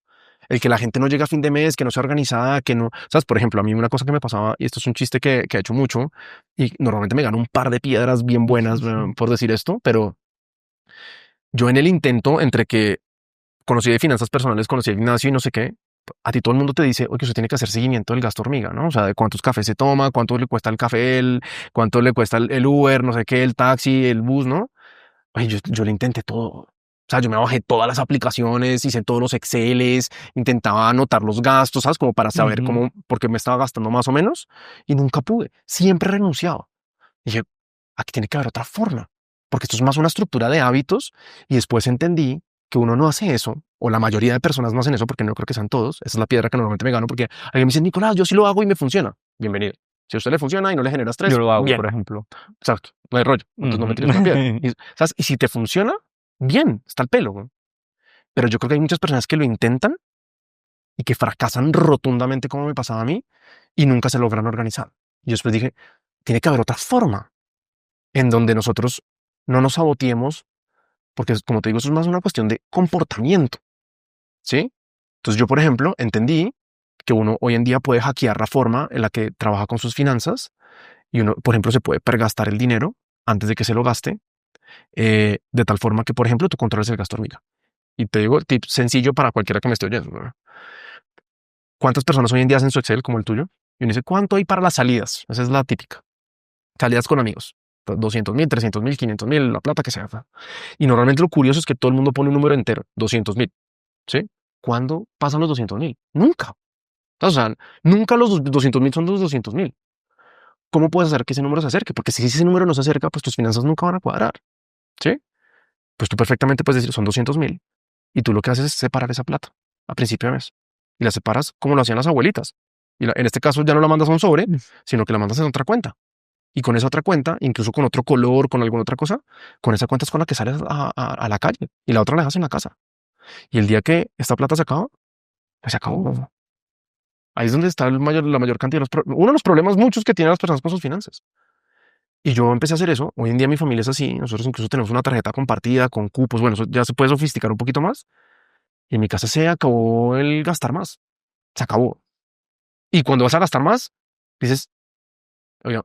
El que la gente no llega a fin de mes, que no sea organizada, que no. ¿Sabes? Por ejemplo, a mí una cosa que me pasaba, y esto es un chiste que ha hecho mucho, y normalmente me gano un par de piedras bien buenas por decir esto, pero yo en el intento entre que conocí de finanzas personales, conocí el gimnasio y no sé qué, a ti todo el mundo te dice, oye, usted tiene que hacer seguimiento del gasto hormiga, ¿no? O sea, de cuántos cafés se toma, cuánto le cuesta el café, cuánto le cuesta el Uber, no sé qué, el taxi, el bus, ¿no? Oye, yo le intenté todo. O sea, yo me bajé todas las aplicaciones, hice todos los Exceles, intentaba anotar los gastos, ¿sabes? Como para saber Ujú. cómo, por qué me estaba gastando más o menos, y nunca pude. Siempre renunciaba. Dije, aquí tiene que haber otra forma, porque esto es más una estructura de hábitos, y después entendí que uno no hace eso, o la mayoría de personas no hacen eso, porque no creo que sean todos. Esa es la piedra que normalmente me gano, porque alguien me dice, Nicolás, yo sí lo hago y me funciona. Bienvenido. Si a usted le funciona y no le genera Yo estrés, lo hago, bien. por ejemplo. Exacto, no hay rollo. Entonces no me Ujú. tires una piedra. Y, ¿sabes? Y si te funciona, bien, está el pelo, güey. Pero yo creo que hay muchas personas que lo intentan y que fracasan rotundamente, como me pasaba a mí, y nunca se logran organizar. Y después dije, tiene que haber otra forma en donde nosotros no nos saboteemos, porque como te digo, eso es más una cuestión de comportamiento, ¿sí? Entonces yo, por ejemplo, entendí que uno hoy en día puede hackear la forma en la que trabaja con sus finanzas y uno, por ejemplo, se puede pergastar el dinero antes de que se lo gaste, de tal forma que, por ejemplo, tú controles el gasto hormiga. Y te digo, tip sencillo para cualquiera que me esté oyendo, ¿no? ¿Cuántas personas hoy en día hacen su Excel como el tuyo? Y uno dice, ¿cuánto hay para las salidas? Esa es la típica. Salidas con amigos. 200.000, 300.000, 500.000, la plata que sea. Y normalmente lo curioso es que todo el mundo pone un número entero, 200.000. ¿Sí? ¿Cuándo pasan los 200.000? Nunca. O sea, nunca los 200.000 son los 200.000. ¿Cómo puedes hacer que ese número se acerque? Porque si ese número no se acerca, pues tus finanzas nunca van a cuadrar. ¿Sí? Pues tú perfectamente puedes decir, son 200.000. Y tú lo que haces es separar esa plata a principio de mes. Y la separas como lo hacían las abuelitas. Y en este caso ya no la mandas a un sobre, sino que la mandas en otra cuenta. Y con esa otra cuenta, incluso con otro color, con alguna otra cosa, con esa cuenta es con la que sales a la calle. Y la otra la dejas en la casa. Y el día que esta plata se acaba, pues se acabó. Ahí es donde está la mayor cantidad de uno de los problemas muchos que tienen las personas con sus finanzas. Y yo empecé a hacer eso. Hoy en día mi familia es así. Nosotros incluso tenemos una tarjeta compartida con cupos. Bueno, eso ya se puede sofisticar un poquito más. Y en mi casa se acabó el gastar más. Se acabó. Y cuando vas a gastar más, dices, oiga,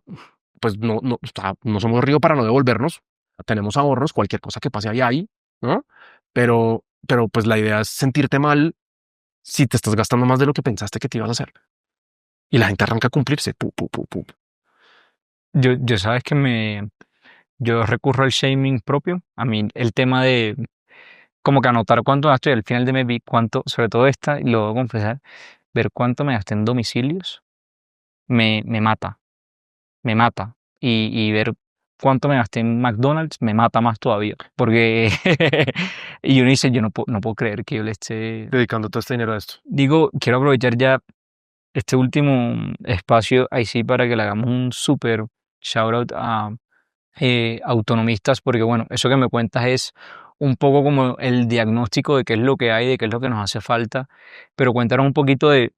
pues no, o sea, no somos río para no devolvernos. Tenemos ahorros, cualquier cosa que pase ahí hay, ¿no? Pero pues la idea es sentirte mal si te estás gastando más de lo que pensaste que te ibas a hacer. Y la gente arranca a cumplirse. Pu, pu, pu, pu. Yo sabes que yo recurro al shaming propio. A mí el tema de como que anotar cuánto gasto y al final de mes vi cuánto, sobre todo esta, y lo debo confesar, ver cuánto me gasté en domicilios, me mata, me mata. Y ver cuánto me gasté en McDonald's me mata más todavía. Porque, y uno dice, yo no puedo creer que yo le esté... Dedicando todo este dinero a esto. Digo, quiero aprovechar ya este último espacio ahí sí para que le hagamos un súper shout out a autonomistas, porque bueno, eso que me cuentas es un poco como el diagnóstico de qué es lo que hay, de qué es lo que nos hace falta, pero cuéntanos un poquito de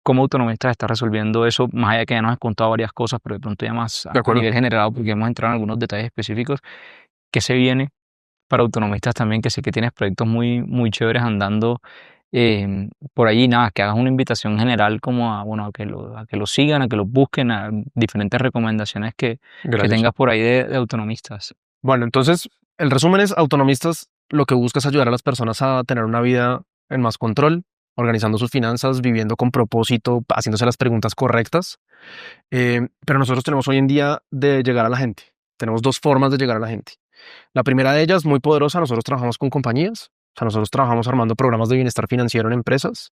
cómo autonomistas está resolviendo eso, más allá de que ya nos has contado varias cosas, pero de pronto ya más De a acuerdo. nivel general, porque hemos entrado en algunos detalles específicos, qué se viene para autonomistas también, que sé que tienes proyectos muy chéveres andando por allí, nada, que hagas una invitación general como a, bueno, a que lo sigan, a que lo busquen, a diferentes recomendaciones que Gracias. tengas por ahí de autonomistas. Bueno, entonces, el resumen es, autonomistas, lo que busca es ayudar a las personas a tener una vida en más control, organizando sus finanzas, viviendo con propósito, haciéndose las preguntas correctas. Pero nosotros tenemos hoy en día de llegar a la gente. Tenemos dos formas de llegar a la gente. La primera de ellas, muy poderosa, nosotros trabajamos con compañías. O sea, nosotros trabajamos armando programas de bienestar financiero en empresas.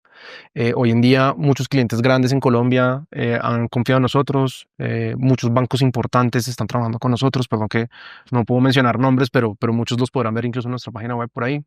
Hoy en día muchos clientes grandes en Colombia han confiado en nosotros, muchos bancos importantes están trabajando con nosotros, perdón que no puedo mencionar nombres, pero muchos los podrán ver incluso en nuestra página web por ahí.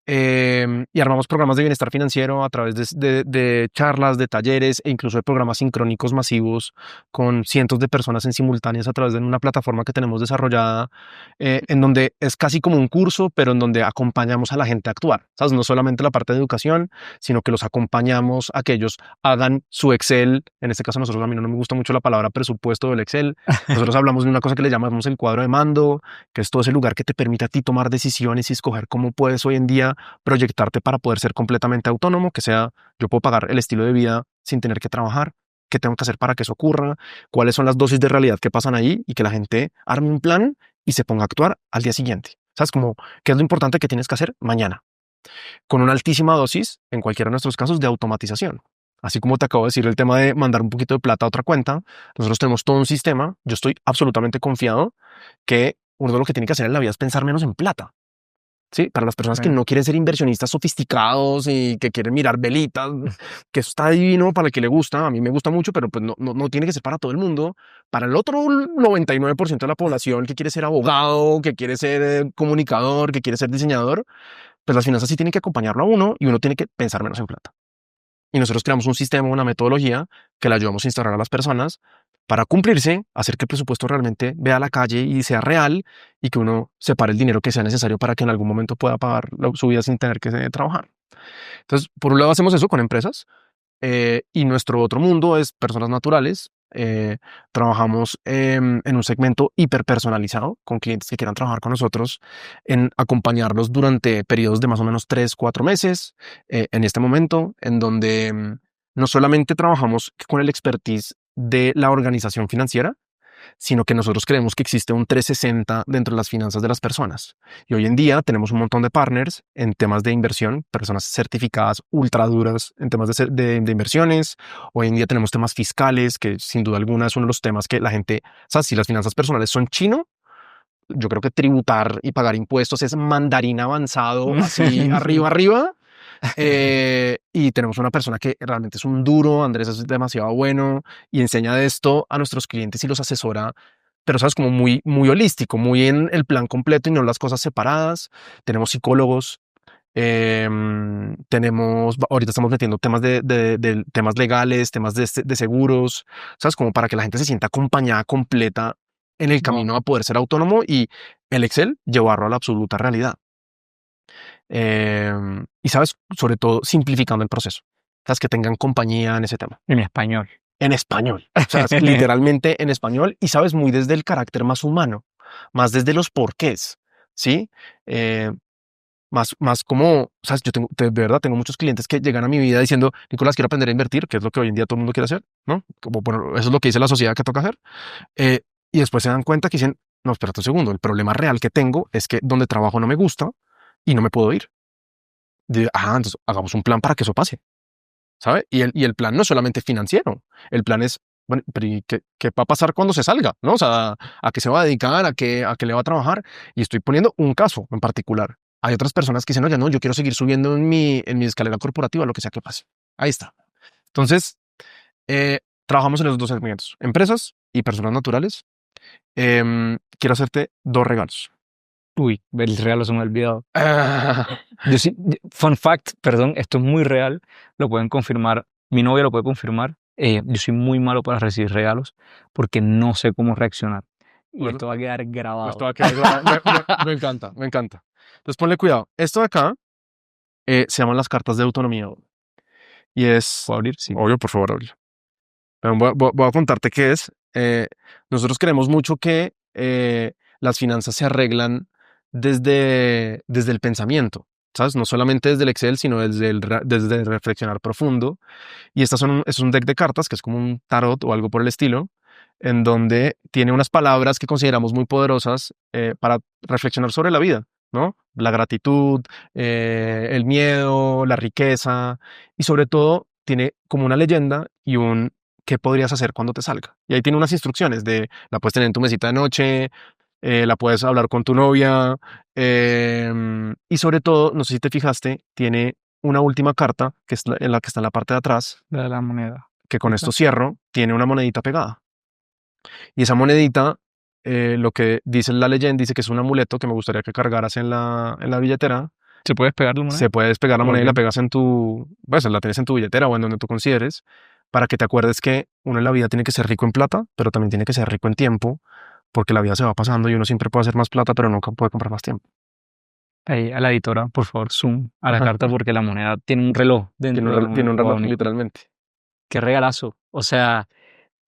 Y armamos programas de bienestar financiero a través de charlas, de talleres e incluso de programas sincrónicos masivos con cientos de personas en simultáneas a través de una plataforma que tenemos desarrollada en donde es casi como un curso, pero en donde acompañamos a la gente a actuar. ¿Sabes? No solamente la parte de educación, sino que los acompañamos a que ellos hagan su Excel. En este caso, nosotros, a mí no me gusta mucho la palabra presupuesto del Excel. Nosotros hablamos de una cosa que le llamamos el cuadro de mando, que es todo ese lugar que te permite a ti tomar decisiones y escoger cómo puedes hoy en día proyectarte para poder ser completamente autónomo, que sea, yo puedo pagar el estilo de vida sin tener que trabajar, qué tengo que hacer para que eso ocurra, cuáles son las dosis de realidad que pasan ahí y que la gente arme un plan y se ponga a actuar al día siguiente. ¿Sabes? Como, ¿qué es lo importante que tienes que hacer mañana? Con una altísima dosis, en cualquiera de nuestros casos, de automatización. Así como te acabo de decir el tema de mandar un poquito de plata a otra cuenta, nosotros tenemos todo un sistema. Yo estoy absolutamente confiado que uno de lo que tiene que hacer en la vida es pensar menos en plata. Sí, para las personas que no quieren ser inversionistas sofisticados y que quieren mirar velitas, que eso está divino para el que le gusta, a mí me gusta mucho, pero pues no tiene que ser para todo el mundo. Para el otro 99% de la población que quiere ser abogado, que quiere ser comunicador, que quiere ser diseñador, pues las finanzas sí tienen que acompañarlo a uno y uno tiene que pensar menos en plata. Y nosotros creamos un sistema, una metodología que le ayudamos a instalar a las personas para cumplirse, hacer que el presupuesto realmente vea la calle y sea real y que uno separe el dinero que sea necesario para que en algún momento pueda pagar su vida sin tener que trabajar. Entonces, por un lado hacemos eso con empresas y nuestro otro mundo es personas naturales. Trabajamos en un segmento hiperpersonalizado con clientes que quieran trabajar con nosotros en acompañarlos durante periodos de más o menos 3-4 meses en este momento en donde no solamente trabajamos con el expertise de la organización financiera, sino que nosotros creemos que existe un 360 dentro de las finanzas de las personas. Y hoy en día tenemos un montón de partners en temas de inversión, personas certificadas ultra duras en temas de inversiones. Hoy en día tenemos temas fiscales, que sin duda alguna es uno de los temas que la gente, o sea, si las finanzas personales son chino, yo creo que tributar y pagar impuestos es mandarín avanzado, así arriba. Y tenemos una persona que realmente es un duro, Andrés es demasiado bueno y enseña de esto a nuestros clientes y los asesora, pero sabes, como muy holístico, muy en el plan completo y no las cosas separadas. Tenemos psicólogos, ahorita estamos metiendo temas de temas legales, temas de seguros, sabes, como para que la gente se sienta acompañada completa en el camino a poder ser autónomo y el Excel llevarlo a la absoluta realidad. Y sabes, sobre todo simplificando el proceso. Sabes, que tengan compañía en ese tema. En español. En español. O sea, literalmente en español y sabes, muy desde el carácter más humano, más desde los porqués, ¿sí? Más como, sabes, yo de verdad tengo muchos clientes que llegan a mi vida diciendo, Nicolás, quiero aprender a invertir, que es lo que hoy en día todo el mundo quiere hacer, ¿no? Como, bueno, eso es lo que dice la sociedad que toca hacer. Y después se dan cuenta que dicen, no, espérate un segundo, el problema real que tengo es que donde trabajo no me gusta y no me puedo ir. Entonces hagamos un plan para que eso pase, ¿sabe? Y el plan no es solamente financiero, el plan es, bueno, pero ¿y qué va a pasar cuando se salga? ¿No? O sea, ¿a qué se va a dedicar? ¿A qué le va a trabajar? Y estoy poniendo un caso en particular. Hay otras personas que dicen, oye, no, yo quiero seguir subiendo en mi escalera corporativa, lo que sea que pase. Ahí está. Entonces, trabajamos en los dos segmentos, empresas y personas naturales. Quiero hacerte dos regalos. Uy, el regalo se me ha olvidado. Yo sí, fun fact, perdón, esto es muy real, lo pueden confirmar, mi novia lo puede confirmar. Yo soy muy malo para recibir regalos porque no sé cómo reaccionar. Y Bueno, esto va a quedar esto grabado. va a quedar grabado. Me encanta, me encanta. Entonces ponle cuidado. Esto de acá se llaman las cartas de autonomía. Y es, ¿Puedo abrir? Sí. obvio, por favor, obvio. Voy a contarte qué es. Nosotros creemos mucho que las finanzas se arreglan desde el pensamiento, ¿sabes? No solamente desde el Excel, sino desde el reflexionar profundo. Y es un deck de cartas que es como un tarot o algo por el estilo, en donde tiene unas palabras que consideramos muy poderosas para reflexionar sobre la vida, ¿no? La gratitud, el miedo, la riqueza y sobre todo tiene como una leyenda y un qué podrías hacer cuando te salga. Y ahí tiene unas instrucciones la puedes tener en tu mesita de noche, la puedes hablar con tu novia y sobre todo, no sé si te fijaste, tiene una última carta que es en la que está en la parte de atrás, La de la moneda. que con Esta. esto cierro, tiene una monedita pegada. Y esa monedita, lo que dice la leyenda, dice que es un amuleto que me gustaría que cargaras en la billetera. ¿Se puede despegar la moneda? Se puede despegar la moneda y la Ok. pegas pues la tienes en tu billetera o en donde tú consideres, para que te acuerdes que uno en la vida tiene que ser rico en plata, pero también tiene que ser rico en tiempo, porque la vida se va pasando y uno siempre puede hacer más plata, pero nunca puede comprar más tiempo. Ahí a la editora, por favor, zoom a la carta porque la moneda tiene un reloj Tiene dentro un de la reloj, tiene moneda. un Wow, reloj, Nico, literalmente. qué regalazo. O sea,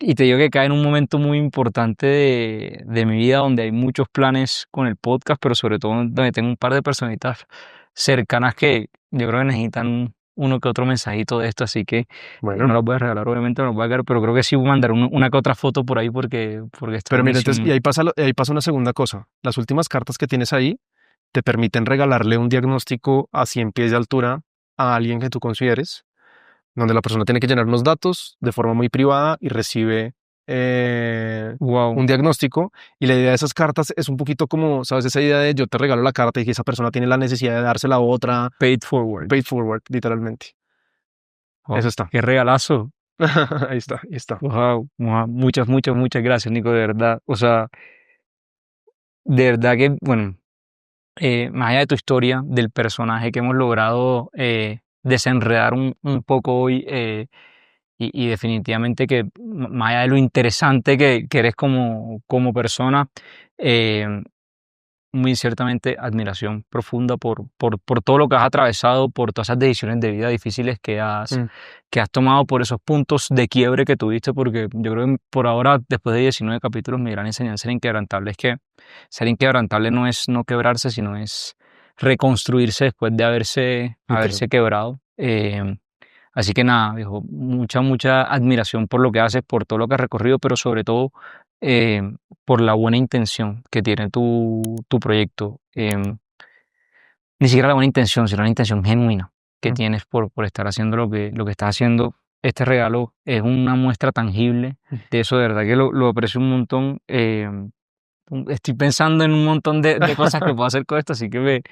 y te digo que cae en un momento muy importante de mi vida donde hay muchos planes con el podcast, pero sobre todo donde tengo un par de personitas cercanas que yo creo que necesitan uno que otro mensajito de esto, así que no Bueno, los voy a regalar, obviamente no los voy a quedar, pero creo que sí voy a mandar una que otra foto por ahí porque está pero mira, entonces, y buenísimo. ahí pasa una segunda cosa. Las últimas cartas que tienes ahí te permiten regalarle un diagnóstico a 100 pies de altura a alguien que tú consideres, donde la persona tiene que llenar unos datos de forma muy privada y recibe Wow, un diagnóstico. Y la idea de esas cartas es un poquito como, ¿sabes? Esa idea de yo te regalo la carta y que esa persona tiene la necesidad de dársela a otra. paid forward. Paid forward, literalmente. Eso Wow, está. qué regalazo. Ahí está, ahí está. Wow, wow, muchas, muchas, muchas gracias, Nico, de verdad. O sea, de verdad que, bueno, más allá de tu historia, del personaje que hemos logrado desenredar un poco hoy, y definitivamente que más allá de lo interesante que eres como persona, eh, muy ciertamente admiración profunda por todo lo que has atravesado, por todas esas decisiones de vida difíciles Mm, que has tomado, por esos puntos de quiebre que tuviste, porque yo creo que por ahora, después de 19 capítulos, mi gran enseñanza ser inquebrantable es que ser inquebrantable no es no quebrarse, sino es reconstruirse después de literal. haberse quebrado. Así que nada, viejo, mucha, mucha admiración por lo que haces, por todo lo que has recorrido, pero sobre todo eh, por la buena intención que tiene tu proyecto. Ni siquiera la buena intención, sino la intención genuina que Mm, tienes por estar haciendo lo que estás haciendo. Este regalo es una muestra tangible mm. de eso, de verdad que lo aprecio un montón. Estoy pensando en un montón de cosas que puedo hacer con esto, así que me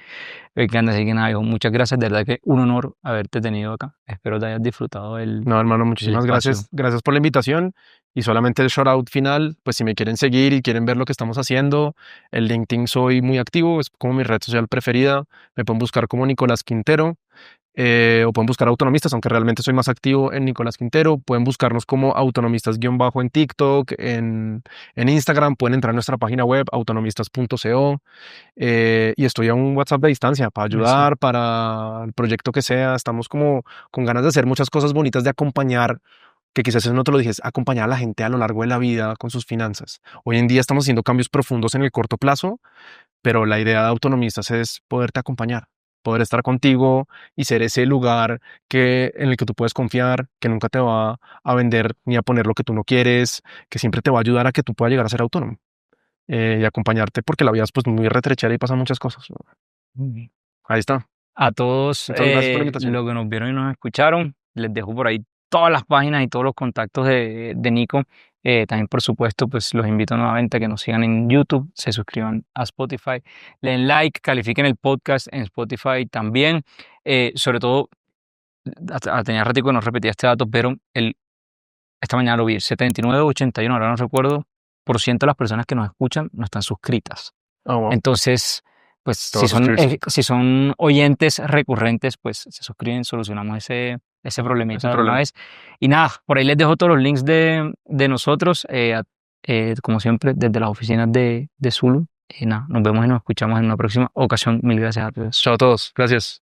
encanta. Así que nada, viejo, muchas gracias, de verdad que un honor haberte tenido acá. Espero te hayas disfrutado No, hermano, el muchísimas espacio. gracias. Gracias por la invitación. Y solamente el shout out final, pues si me quieren seguir y quieren ver lo que estamos haciendo, el LinkedIn soy muy activo, es como mi red social preferida. Me pueden buscar como Nicolás Quintero. O pueden buscar autonomistas, aunque realmente soy más activo en Nicolás Quintero. Pueden buscarnos como autonomistas-bajo en TikTok, en Instagram. Pueden entrar a nuestra página web autonomistas.co. Y estoy a un WhatsApp de distancia para Eso. ayudar, para el proyecto que sea. Estamos como con ganas de hacer muchas cosas bonitas, de acompañar, que quizás eso no te lo dije, es acompañar a la gente a lo largo de la vida con sus finanzas. Hoy en día estamos haciendo cambios profundos en el corto plazo, pero la idea de autonomistas es poderte acompañar, poder estar contigo y ser ese lugar en el que tú puedes confiar, que nunca te va a vender ni a poner lo que tú no quieres, que siempre te va a ayudar a que tú puedas llegar a ser autónomo y acompañarte porque la vida es pues muy retrechera y pasan muchas cosas. Muy bien. Ahí está. a todos Muchas gracias por la invitación. los que nos vieron y nos escucharon. Les dejo por ahí todas las páginas y todos los contactos de Nico. También, por supuesto, pues los invito nuevamente a que nos sigan en YouTube, se suscriban a Spotify, le den like, califiquen el podcast en Spotify también. Sobre todo, tenía ratico que no repetía este dato, pero esta mañana lo vi, 79 o 81, ahora no recuerdo, por ciento de las personas que nos escuchan no están suscritas. Oh, wow. Entonces, pues Te voy a suscribirse. si son oyentes recurrentes, pues se suscriben, solucionamos ese problemita Ese de una problema. vez. Y nada, por ahí les dejo todos los links de nosotros, como siempre, desde las oficinas de Zulu. Y nada, nos vemos y nos escuchamos en una próxima ocasión. Mil gracias a todos. Chao a todos. Gracias.